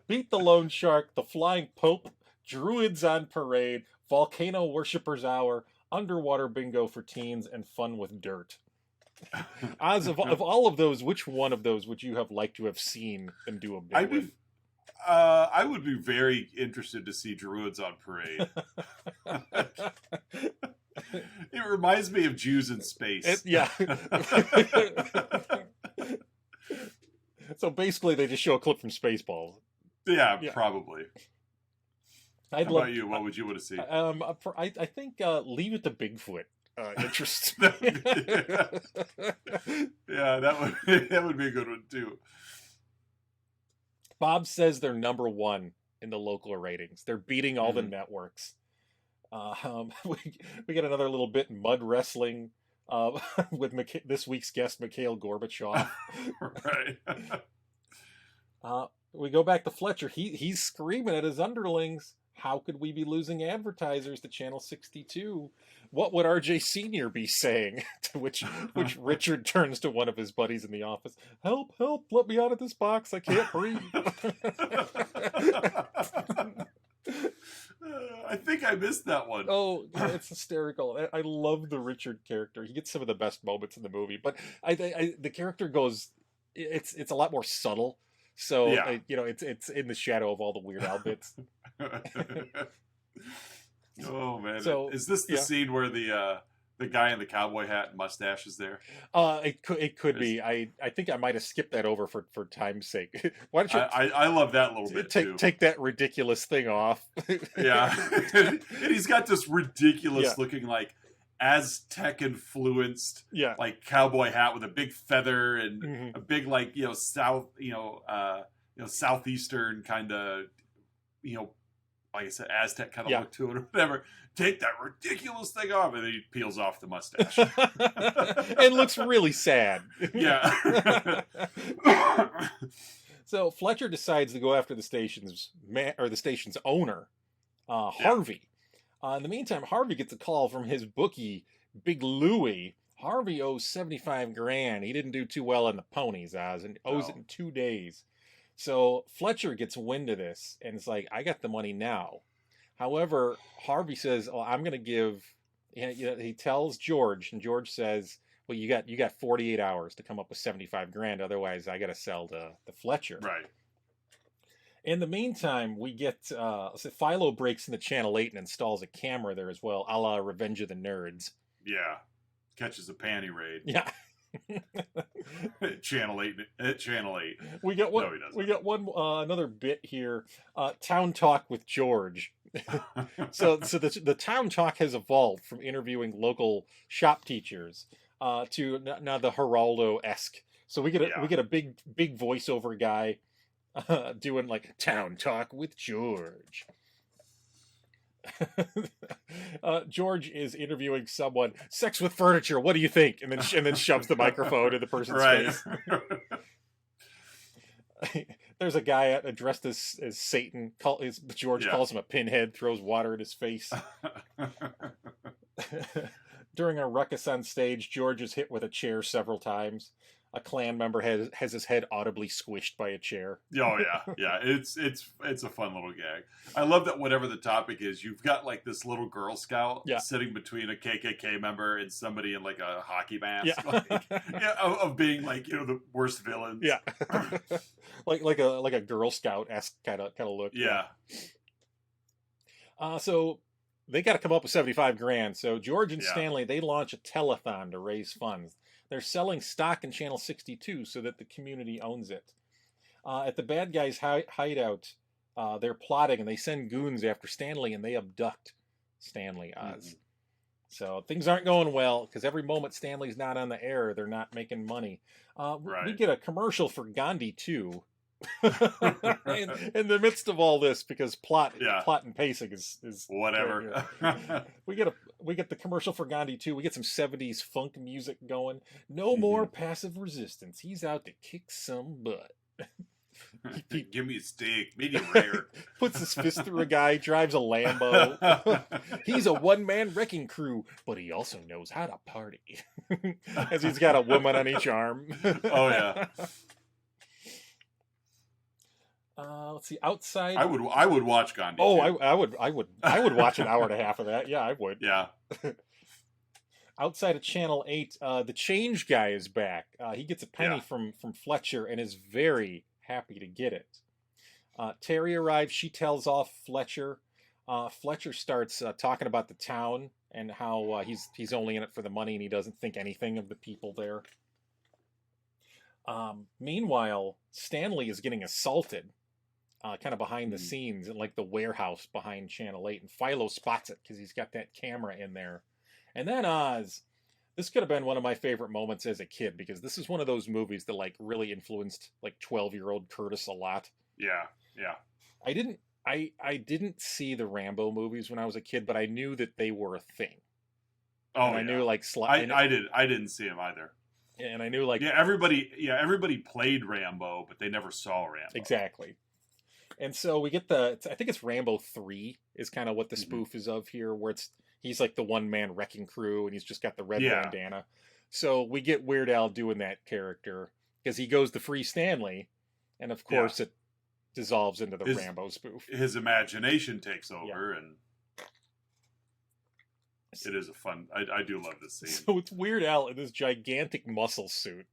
Beat the Lone Shark. The Flying Pope. Druids on Parade. Volcano Worshippers Hour. Underwater Bingo for Teens. And Fun with Dirt. Oz, of all of those, which one of those would you have liked to have seen them do a bit with? I would be very interested to see Druids on Parade. It reminds me of Jews in Space. So basically, they just show a clip from Spaceballs. Yeah, probably. How about you? What would you want to see? I think Leave It to Bigfoot. Interesting. Yeah, that would be a good one too. Bob says they're number 1 in the local ratings. They're beating all the networks. We get another little bit in mud wrestling with this week's guest, Mikhail Gorbachev. Right. We go back to Fletcher. He's screaming at his underlings. How could we be losing advertisers to Channel 62? What would RJ Sr. be saying? To which Richard turns to one of his buddies in the office. Help, let me out of this box. I can't breathe. I think I missed that one. Oh, it's hysterical. I love the Richard character. He gets some of the best moments in the movie. But the character goes... It's a lot more subtle. So, it's in the shadow of all the Weird Al bits. Oh man! So, is this the scene where the guy in the cowboy hat and mustache is there? It could be. I think I might have skipped that over for time's sake. Why don't you? I love that little bit too. Take that ridiculous thing off. Yeah, and he's got this ridiculous looking Aztec influenced cowboy hat with a big feather and a big southeastern kind of like I said, Aztec kind of Yeah. look to it or whatever. Take that ridiculous thing off, and then he peels off the mustache. It looks really sad. Yeah. So Fletcher decides to go after the station's owner, Harvey. In the meantime, Harvey gets a call from his bookie, Big Louie. Harvey owes $75,000. He didn't do too well in the ponies, and owes it in 2 days. So Fletcher gets wind of this, and it's like, I got the money now. However, Harvey says, "Oh, I'm going to give." He tells George, and George says, "Well, you got 48 hours to come up with $75,000. Otherwise, I got to sell to Fletcher." Right. In the meantime, we get Philo breaks into Channel 8 and installs a camera there as well, a la Revenge of the Nerds. Yeah. Catches a panty raid. Yeah. Channel 8. We got one. No, he doesn't. We got one. Another bit here. Town talk with George. So the town talk has evolved from interviewing local shop teachers to now the Geraldo-esque. So we get a big voiceover guy doing like town talk with George. George is interviewing someone. Sex with furniture. What do you think? And then shoves the microphone in the person's face. There's a guy dressed as Satan. George calls him a pinhead. Throws water in his face. During a ruckus on stage, George is hit with a chair several times. A Klan member has his head audibly squished by a chair. Oh yeah. It's a fun little gag. I love that whatever the topic is, you've got like this little Girl Scout sitting between a KKK member and somebody in like a hockey mask, of being like the worst villains. Yeah, like a Girl Scout-esque kind of look. Yeah. So they got to come up with $75,000. So George and Stanley, they launch a telethon to raise funds. They're selling stock in Channel 62 so that the community owns it. At the bad guys' hideout, they're plotting, and they send goons after Stanley, and they abduct Stanley Oz. So things aren't going well, because every moment Stanley's not on the air, they're not making money. We get a commercial for Gandhi, too. in the midst of all this, because plot and pacing is whatever. We get the commercial for Gandhi too. We get some 70s funk music going. No more passive resistance. He's out to kick some butt. Give me a steak, medium rare. Puts his fist through a guy, drives a Lambo. He's a one-man wrecking crew, but he also knows how to party. As he's got a woman on each arm. Oh yeah. Let's see. Outside, I would watch Gandhi. Oh, I would watch an hour and a half of that. Yeah, I would. Yeah. Outside of Channel 8, the change guy is back. He gets a penny from Fletcher and is very happy to get it. Terry arrives. She tells off Fletcher. Fletcher starts talking about the town and how he's only in it for the money and he doesn't think anything of the people there. Meanwhile, Stanley is getting assaulted. Kind of behind the scenes in like the warehouse behind Channel 8, and Philo spots it because he's got that camera in there. And then Oz, this could have been one of my favorite moments as a kid, because this is one of those movies that like really influenced like 12-year-old Curtis a lot. Yeah. I didn't see the Rambo movies when I was a kid, but I knew that they were a thing. Oh, and I knew like I didn't see him either. And I knew like everybody played Rambo, but they never saw Rambo. Exactly. And so we get I think it's Rambo 3 is kind of what the spoof is of here, where he's like the one-man wrecking crew, and he's just got the red bandana. So we get Weird Al doing that character, because he goes to Free Stanley, and of course it dissolves into the Rambo spoof. His imagination takes over, and it is a fun... I do love this scene. So it's Weird Al in this gigantic muscle suit,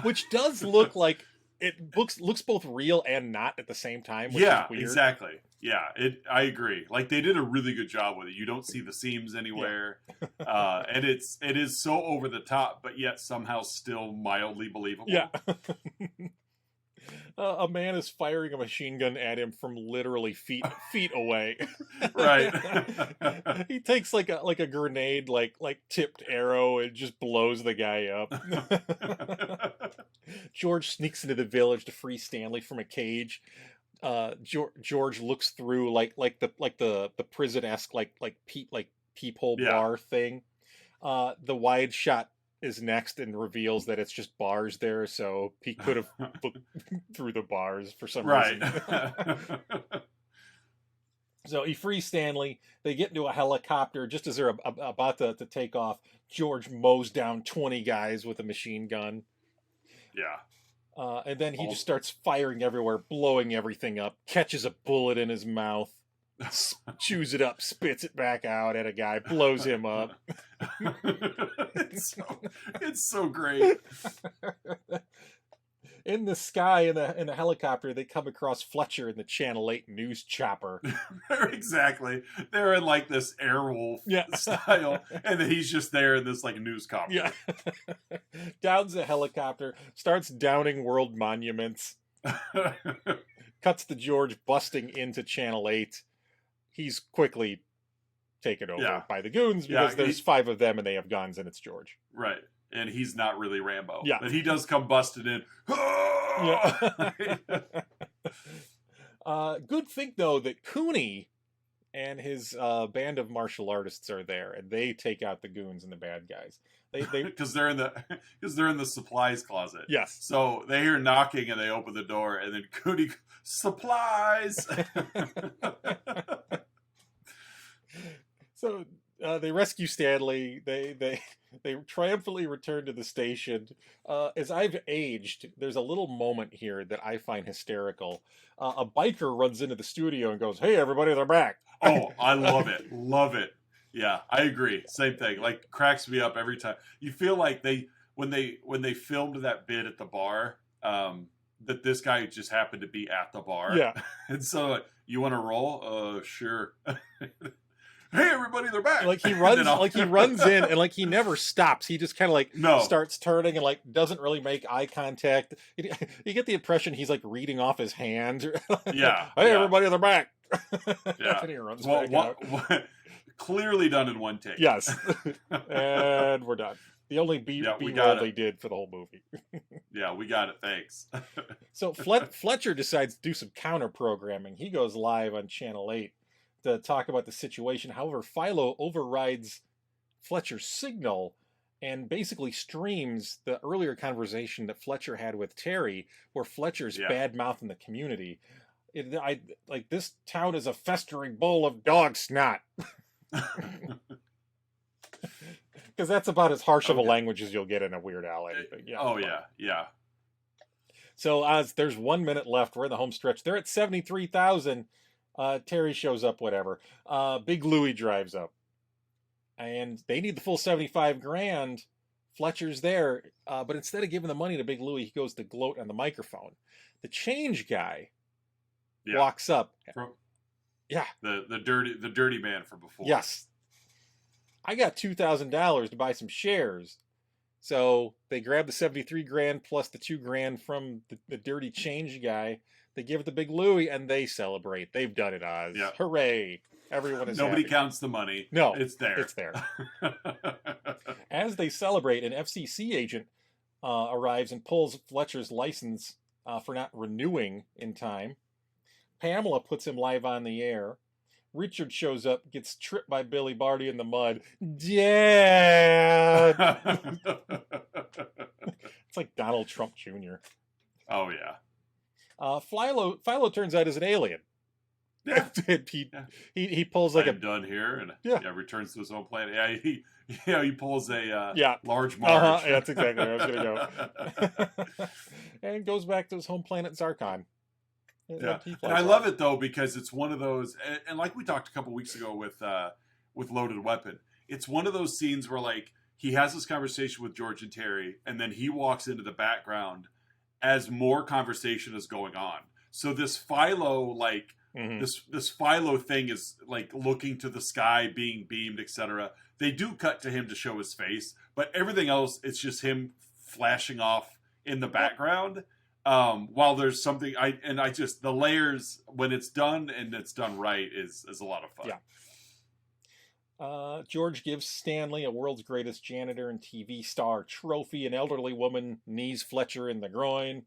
which does look like... It looks both real and not at the same time. Which is weird. Exactly. Yeah, I agree. Like, they did a really good job with it. You don't see the seams anywhere, and it is so over the top, but yet somehow still mildly believable. Yeah. A man is firing a machine gun at him from literally feet away. Right. He takes like a grenade, like tipped arrow, and just blows the guy up. George sneaks into the village to free Stanley from a cage. George looks through the prison-esque peephole Yeah. bar thing. The wide shot is next and reveals that it's just bars there, so he could have looked through the bars for some Right. reason. So he frees Stanley. They get into a helicopter. Just as they're about to take off, George mows down 20 guys with a machine gun. Yeah. And then he just starts firing everywhere, blowing everything up, catches a bullet in his mouth, chews it up, spits it back out at a guy, blows him up. It's so great. In the sky, in the helicopter, they come across Fletcher in the Channel 8 news chopper. Exactly. They're in like this Airwolf style, and then he's just there in this like news copter. Yeah. Downs the helicopter, starts downing world monuments. Cuts to George busting into Channel 8. He's quickly taken over by the goons because there's 5 of them and they have guns and it's George. Right. And he's not really Rambo. Yeah. But he does come busted in. Yeah. Good thing, though, that Cooney and his band of martial artists are there, and they take out the goons and the bad guys. Because they're in the supplies closet. Yes. So they hear knocking and they open the door, and then Cooney supplies. So they rescue Stanley. They triumphantly return to the station. As I've aged, there's a little moment here that I find hysterical. A biker runs into the studio and goes, "Hey, everybody, they're back." Oh, I love it. Love it. Yeah, I agree. Same thing. Like, cracks me up every time. You feel like when they filmed that bit at the bar, that this guy just happened to be at the bar. Yeah. And so, you want to roll? Sure. Hey, everybody, they're back. Like he runs in and like he never stops. He just kind of starts turning and like doesn't really make eye contact. You get the impression he's like reading off his hand. Yeah. Hey, everybody, they're back. Yeah. And he runs back out. Clearly done in one take. Yes. And we're done. The only B-roll they did for the whole movie. Yeah, we got it. Thanks. So Fletcher decides to do some counter programming. He goes live on Channel 8 to talk about the situation. However, Philo overrides Fletcher's signal and basically streams the earlier conversation that Fletcher had with Terry, where Fletcher's bad-mouthing the community. This town is a festering bowl of dog snot. Because that's about as harsh of a language as you'll get in a Weird Al anything. Yeah. Oh, yeah. So as there's 1 minute left, we're in the home stretch. They're at 73,000. Terry shows up, whatever. Big Louie drives up. And they need the full 75 grand. Fletcher's there. But instead of giving the money to Big Louie, he goes to gloat on the microphone. The change guy walks up. The dirty man from before. Yes. I got $2,000 to buy some shares. So they grab the 73 grand plus the 2 grand from the dirty change guy. They give it to Big Louie and they celebrate. They've done it, Oz. Yeah. Hooray. Everyone is Nobody happy. counts the money. No. It's there. It's there. As they celebrate, an FCC agent arrives and pulls Fletcher's license for not renewing in time. Pamela puts him live on the air. Richard shows up, gets tripped by Billy Barty in the mud. Dad! It's like Donald Trump Jr. Oh, yeah. Philo turns out as an alien. Yeah. he pulls like I'm done here, and returns to his own planet. He pulls a large Marge. Uh-huh. That's exactly where I was going to go. And goes back to his home planet Zarkon. Yeah, and I love it though because it's one of those, and like we talked a couple weeks ago with Loaded Weapon, it's one of those scenes where like he has this conversation with George and Terry, and then he walks into the background as more conversation is going on. So this Philo this Philo thing is like looking to the sky, being beamed, etc. They do cut to him to show his face, but everything else it's just him flashing off in the background. While there's something, the layers when it's done and it's done right is a lot of fun. Yeah. George gives Stanley a world's greatest janitor and TV star trophy. An elderly woman knees Fletcher in the groin.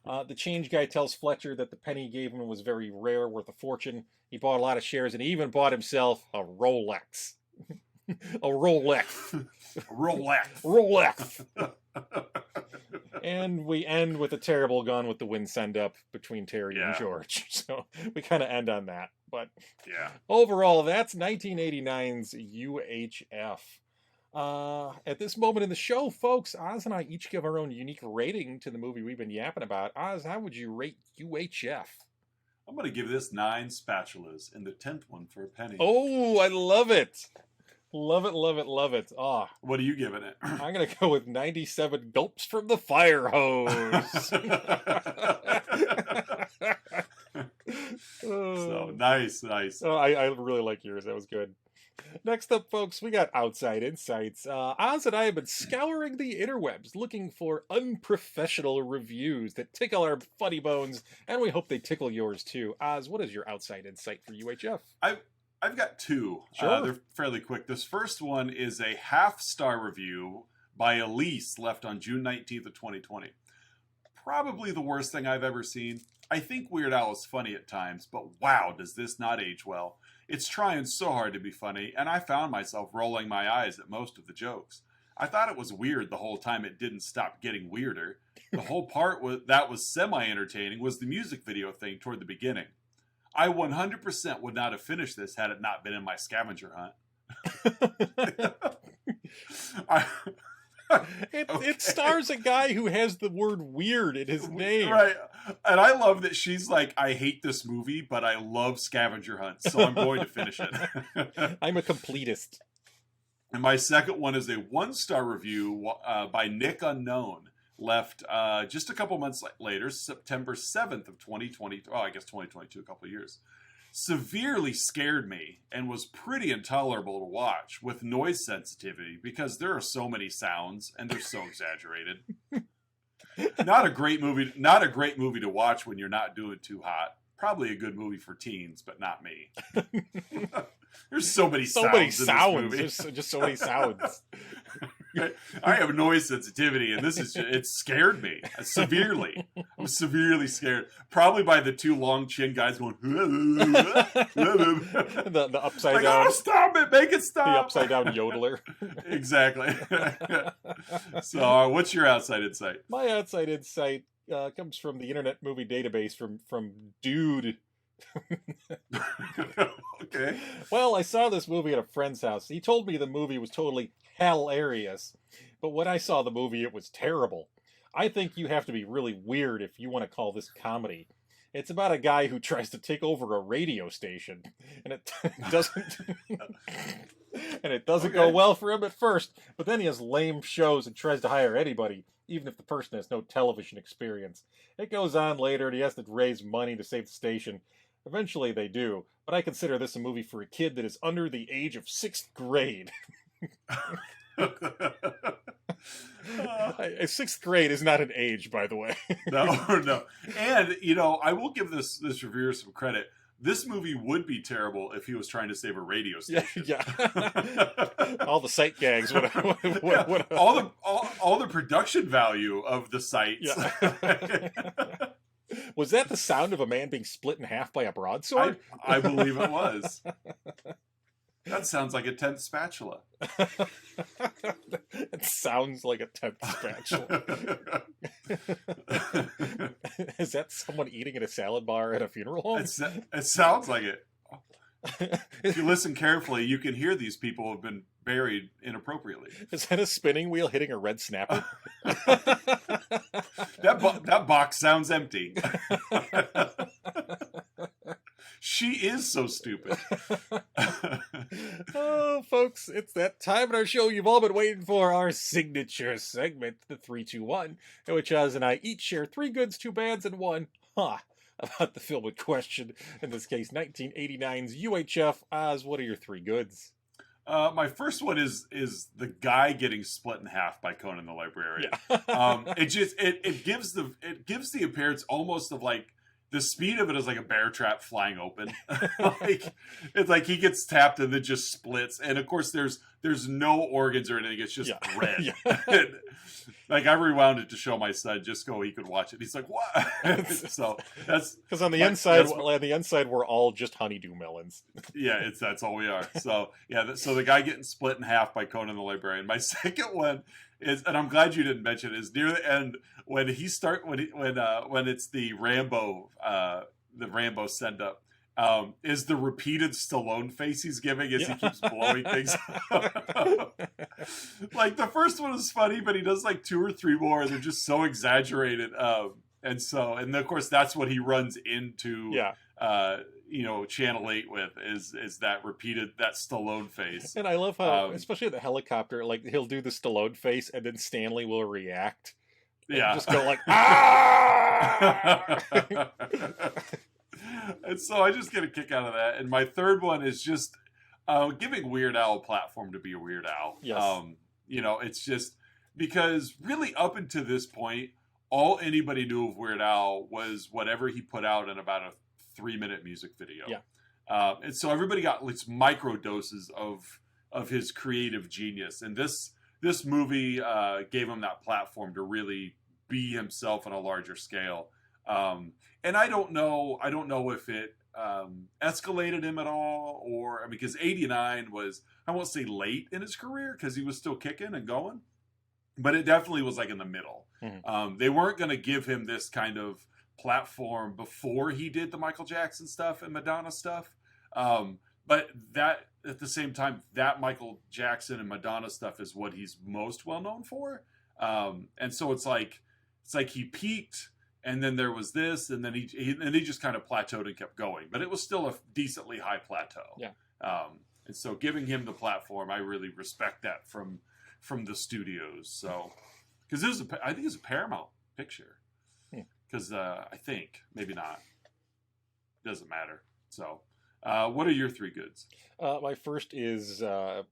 The change guy tells Fletcher that the penny he gave him was very rare, worth a fortune. He bought a lot of shares, and he even bought himself a Rolex. A Rolex. Rolex. Rolex. And we end with a terrible gun with the wind send up between Terry and George. So we kind of end on that. But yeah, overall, that's 1989's UHF. At this moment in the show, folks, Oz and I each give our own unique rating to the movie we've been yapping about. Oz, how would you rate UHF? I'm going to give this 9 spatulas and the 10th one for a penny. Oh, I love it. Love it, love it, love it. Ah, what are you giving it? I'm going to go with 97 gulps from the fire hose. So, nice. Oh, I really like yours. That was good. Next up, folks, we got Outside Insights. Oz and I have been scouring the interwebs looking for unprofessional reviews that tickle our funny bones, and we hope they tickle yours too. Oz, what is your Outside Insight for UHF? I've got 2. Sure. They're fairly quick. This first one is a half-star review by Elise, left on June 19th of 2020. Probably the worst thing I've ever seen. I think Weird Al is funny at times, but wow, does this not age well. It's trying so hard to be funny, and I found myself rolling my eyes at most of the jokes. I thought it was weird the whole time it didn't stop getting weirder. The whole part that was semi-entertaining was the music video thing toward the beginning. I 100% would not have finished this had it not been in my scavenger hunt. It stars a guy who has the word weird in his name. Right. And I love that she's like, I hate this movie, but I love scavenger hunts, so I'm going to finish it. I'm a completist. And my second one is a 1-star review by Nick Unknown, left just a couple months later, September 7th of 2020. Oh, I guess 2022, a couple of years. Severely scared me and was pretty intolerable to watch with noise sensitivity because there are so many sounds and they're so exaggerated. Not a great movie to watch when you're not doing too hot. Probably a good movie for teens, but not me. There's so many sounds in this movie. There's just so many sounds. I have noise sensitivity, and it scared me severely. I was severely scared. Probably by the 2 long chin guys going, the upside down. Oh, stop it! Make it stop! The upside down yodeler. Exactly. So, what's your outside insight? My outside insight comes from the Internet Movie Database from Dude. Okay. Well, I saw this movie at a friend's house. He told me the movie was totally hilarious, but when I saw the movie, it was terrible. I think you have to be really weird if you want to call this comedy. It's about a guy who tries to take over a radio station, and it doesn't go well for him at first, but then he has lame shows and tries to hire anybody, even if the person has no television experience. It goes on later, and he has to raise money to save the station. Eventually they do, but I consider this a movie for a kid that is under the age of 6th grade. 6th grade is not an age, by the way. No. And, I will give this reviewer some credit. This movie would be terrible if he was trying to save a radio station. Yeah. All the sight gags. All the production value of the sites. Yeah. Was that the sound of a man being split in half by a broadsword? I believe it was. That sounds like a 10th spatula. It sounds like a 10th spatula. Is that someone eating at a salad bar at a funeral home? It sounds like it. If you listen carefully, you can hear these people have been buried inappropriately. Is that a spinning wheel hitting a red snapper? That box sounds empty. She is so stupid. Oh, folks, it's that time in our show you've all been waiting for, our signature segment, the 3-2-1, in which Oz and I each share 3 goods, 2 bads, and 1 about the film in question. In this case, 1989's UHF. Oz, what are your 3 goods? My first one is the guy getting split in half by Conan the Librarian. Yeah. It gives the appearance almost of like the speed of it is like a bear trap flying open. Like it's like he gets tapped and then just splits. And of course, there's no organs or anything. It's just red. Yeah. Like I rewound it to show my son just so he could watch it. He's like, "What?" So that's because on the inside we're all just honeydew melons. Yeah, that's all we are. So yeah, so the guy getting split in half by Conan the Librarian. My second one is, and I'm glad you didn't mention it, is near the end when it's the Rambo send up. Is the repeated Stallone face he's giving as he keeps blowing things up. Like the first one is funny, but he does like 2 or 3 more, and they're just so exaggerated. And of course that's what he runs into. Channel 8 with is that repeated that Stallone face. And I love how, especially the helicopter, like he'll do the Stallone face, and then Stanley will react. Yeah, just go like ah. And so I just get a kick out of that. And my third one is just giving Weird Al a platform to be a Weird Al. Yes. It's just because really up until this point, all anybody knew of Weird Al was whatever he put out in about a 3-minute music video. Yeah. And so everybody got like micro doses of his creative genius. And this movie gave him that platform to really be himself on a larger scale. And I don't know if it escalated him at all, or because 89 was, I won't say late in his career because he was still kicking and going, but it definitely was like in the middle. Mm-hmm. They weren't going to give him this kind of platform before he did the Michael Jackson stuff and Madonna stuff. But that at the same time, that Michael Jackson and Madonna stuff is what he's most well known for. And so it's like he peaked. And then there was this, and then he just kind of plateaued and kept going. But it was still a decently high plateau. Yeah. And so giving him the platform, I really respect that from the studios. So, because I think it's a Paramount picture. Because I think maybe not. Doesn't matter. So, what are your 3 goods? My first is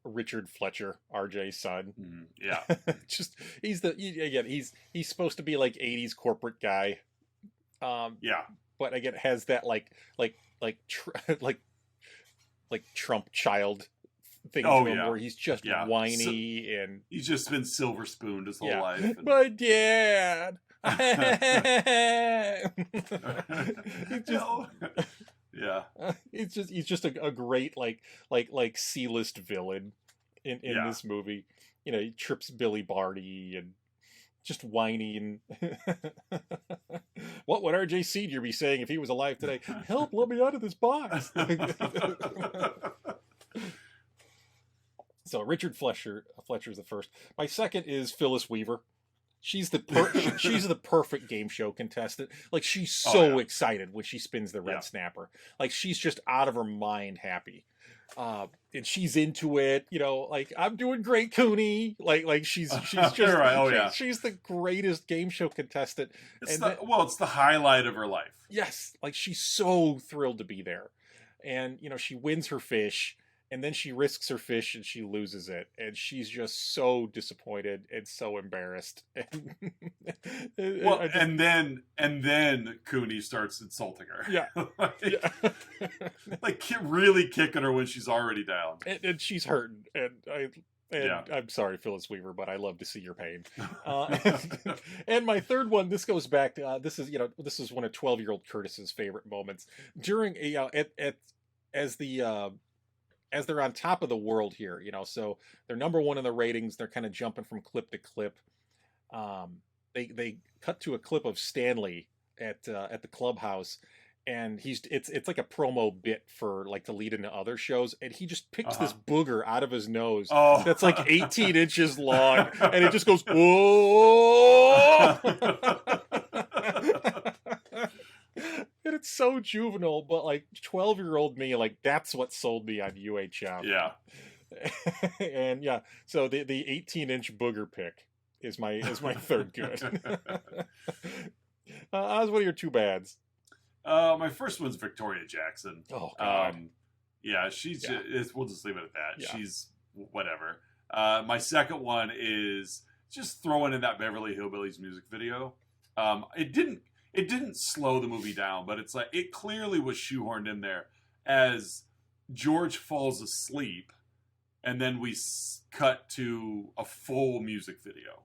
Richard Fletcher, RJ's son. Yeah. Just he's supposed to be like 80s corporate guy. Yeah. But again, has that like Trump child thing to him, where he's just whiny and he's just been silver spooned his whole life. And... My dad. Yeah, he's just a great like C-list villain in this movie. He trips Billy Barty and just whiny and what would RJ Senior be saying if he was alive today? Help! Let me out of this box. So Richard Fletcher's the first. My second is Phyllis Weaver. She's the perfect game show contestant. Like she's so excited when she spins the red snapper. Like she's just out of her mind happy. And she's into it, like I'm doing great, Cooney. Like she's just right. She's the greatest game show contestant. It's the highlight of her life. Yes, like she's so thrilled to be there. And she wins her fish. And then she risks her fish and she loses it. And she's just so disappointed and so embarrassed. And then Cooney starts insulting her. Yeah. like really kicking her when she's already down. And she's hurting. I'm sorry, Phyllis Weaver, but I love to see your pain. And my third one, this goes back to, this is one of 12-year-old Curtis's favorite moments. During as they're on top of the world here, so they're number 1 in the ratings. They're kind of jumping from clip to clip. They cut to a clip of Stanley at the Clubhouse, and it's like a promo bit for like to lead into other shows, and he just picks this booger out of his nose that's like 18 inches long, and it just goes oh. And it's so juvenile, but like 12-year-old me, like that's what sold me on UHF. Yeah. And so the 18-inch booger pick is my third good. Oz, what are your 2 bads? My first one's Victoria Jackson. Oh God. We'll just leave it at that. Yeah. She's whatever. My second one is just throwing in that Beverly Hillbillies music video. it didn't slow the movie down, but it's like it clearly was shoehorned in there as George falls asleep, and then we cut to a full music video,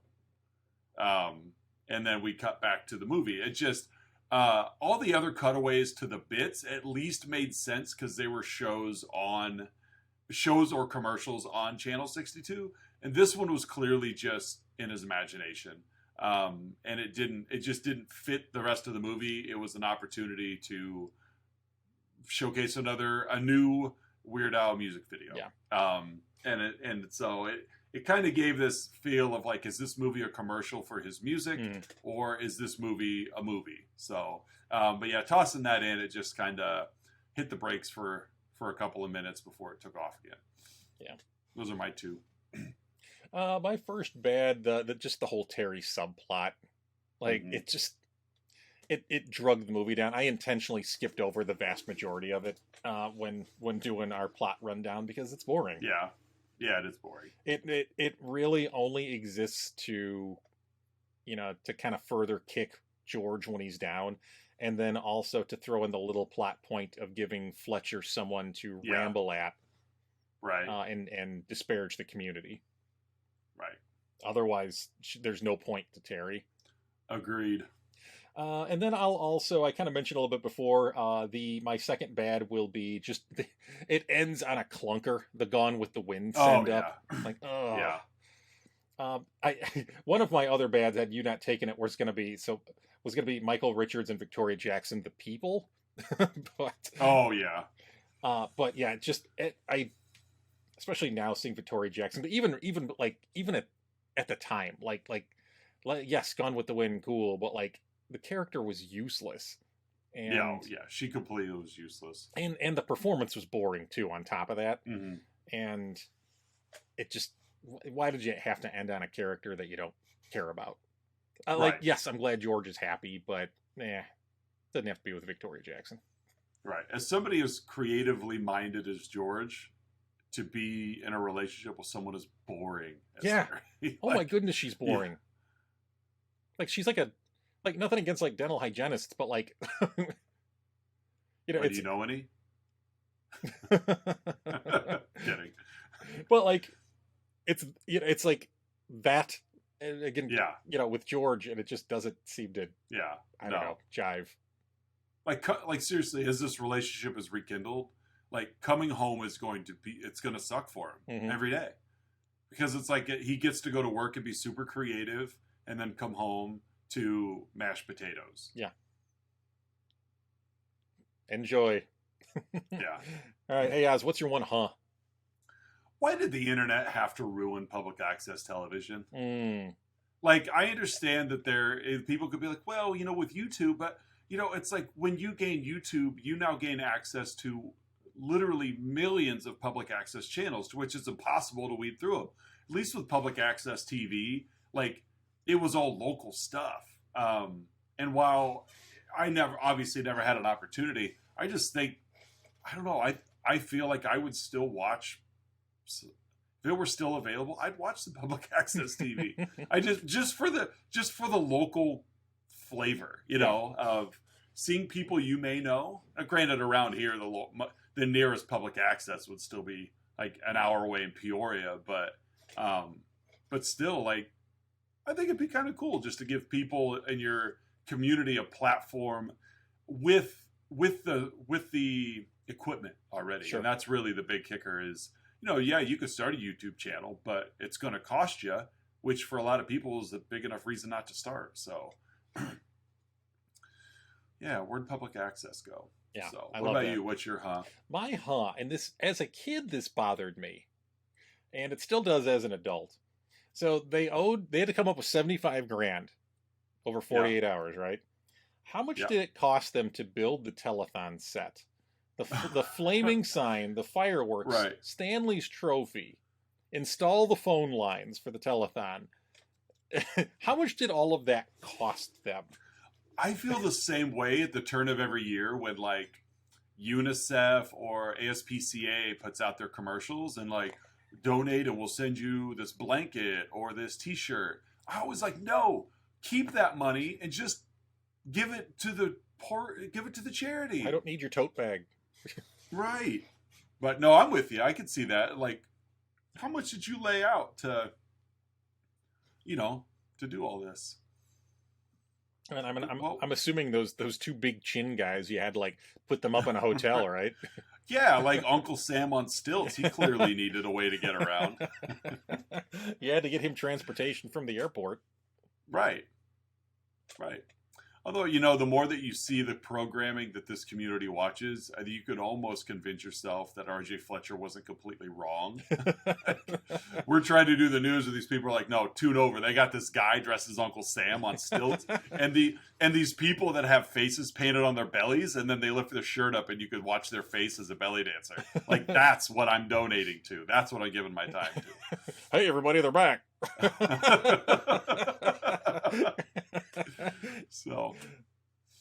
and then we cut back to the movie. It just all the other cutaways to the bits at least made sense because they were shows or commercials on Channel 62, and this one was clearly just in his imagination. And it just didn't fit the rest of the movie. It was an opportunity to showcase a new Weird Al music video. Yeah. So it kind of gave this feel of like, is this movie a commercial for his music, or is this movie a movie? So, but yeah, tossing that in, it just kind of hit the brakes for a couple of minutes before it took off again. Yeah. Those are my two. My first bad, just the whole Terry subplot, like it drugged the movie down. I intentionally skipped over the vast majority of it when doing our plot rundown because it's boring. Yeah, it is boring. It really only exists to kind of further kick George when he's down, and then also to throw in the little plot point of giving Fletcher someone to ramble at, right, and disparage the community. Right. Otherwise, there's no point to Terry. Agreed. And then I kind of mentioned a little bit before, my second bad will be just, it ends on a clunker, the Gone with the Wind send up. Like, oh. Yeah. One of my other bads, had you not taken it, was going to be Michael Richards and Victoria Jackson, The People. But yeah, especially now seeing Victoria Jackson, but even at the time, like yes, Gone with the Wind, cool, but like the character was useless, and she completely was useless, and the performance was boring too. On top of that, mm-hmm. And it just, why did you have to end on a character that you don't care about? Right. Like, yes, I'm glad George is happy, but doesn't have to be with Victoria Jackson. Right. As somebody as creatively minded as George, to be in a relationship with someone as boring as Terry. Oh my goodness, she's boring. Yeah. Like, she's like nothing against like dental hygienists, but like, do you know any? Kidding. But like, it's like that again. Yeah. With George, and it just doesn't seem to. Yeah. I don't know, jive. Like seriously, as this relationship is rekindled, like coming home is it's going to suck for him every day, because it's like he gets to go to work and be super creative, and then come home to mashed potatoes. Yeah. Enjoy. Yeah. All right. Hey, Oz, what's your one, Why did the internet have to ruin public access television? Like, I understand that people could be like, well, with YouTube, but it's like when you gain YouTube, you now gain access to literally millions of public access channels, to which it's impossible to weed through them. At least with public access TV, like, it was all local stuff. And while I obviously never had an opportunity, I just think, I don't know, I feel like I would still watch, if it were still available, I'd watch the public access TV. I just for the local flavor, of seeing people you may know. Granted, around here, the nearest public access would still be like an hour away in Peoria, but still, like, I think it'd be kind of cool just to give people in your community a platform with the equipment already. Sure. And that's really the big kicker is, you could start a YouTube channel, but it's going to cost you, which for a lot of people is a big enough reason not to start. So yeah, where'd public access go? Yeah. So what about you? What's your My and this, as a kid, this bothered me, and it still does as an adult. So they had to come up with $75,000 over 48 hours, right? How much did it cost them to build the telethon set? The flaming sign, the fireworks, right. Stanley's trophy, install the phone lines for the telethon. How much did all of that cost them? I feel the same way at the turn of every year when like UNICEF or ASPCA puts out their commercials and like, donate and we'll send you this blanket or this t-shirt. I was like, no, keep that money and just give it to the poor, give it to the charity. I don't need your tote bag. Right. But no, I'm with you. I could see that. Like, how much did you lay out to, to do all this? And I'm assuming those two big chin guys, you had to like put them up in a hotel, right? Yeah, like Uncle Sam on stilts. He clearly needed a way to get around. You had to get him transportation from the airport. Right. Although, the more that you see the programming that this community watches, you could almost convince yourself that R.J. Fletcher wasn't completely wrong. We're trying to do the news, and these people are like, no, tune over. They got this guy dressed as Uncle Sam on stilts, and these people that have faces painted on their bellies, and then they lift their shirt up, and you could watch their face as a belly dancer. Like, that's what I'm donating to. That's what I'm giving my time to. Hey, everybody, they're back. So,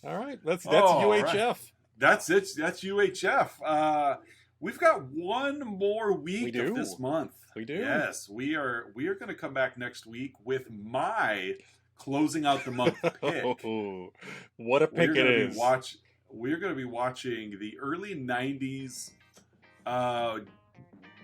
all right, that's UHF. Right. That's it. That's UHF. We've got one more week of this month. We do. Yes, we are going to come back next week with my closing out the month pick. Oh, what a pick it is! We're going to be watching the early '90s.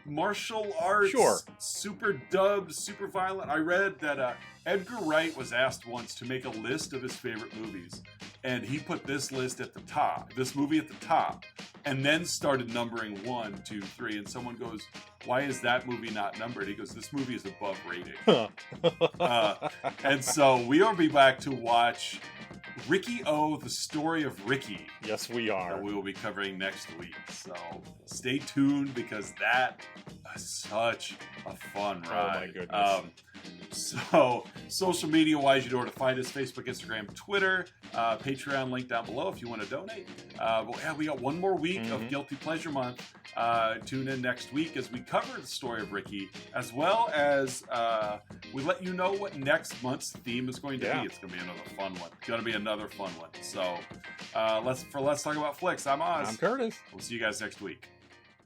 Martial arts, super dubbed, super violent. I read that Edgar Wright was asked once to make a list of his favorite movies, and he put this movie at the top, and then started numbering 1, 2, 3. And someone goes, "Why is that movie not numbered?" He goes, "This movie is above rating." And so we'll be back to watch Ricky O, the story of Ricky. Yes, we are. That we will be covering next week. So stay tuned, because that is such a fun ride. Oh my goodness. So social media wise, you know where to find us: Facebook, Instagram, Twitter, Patreon link down below if you want to donate. But yeah, we got one more week of Guilty Pleasure Month. Tune in next week as we cover the story of Ricky, as well as we let you know what next month's theme is going to be. It's going to be another fun one. So let's talk about flicks. I'm Oz. I'm Curtis. We'll see you guys next week.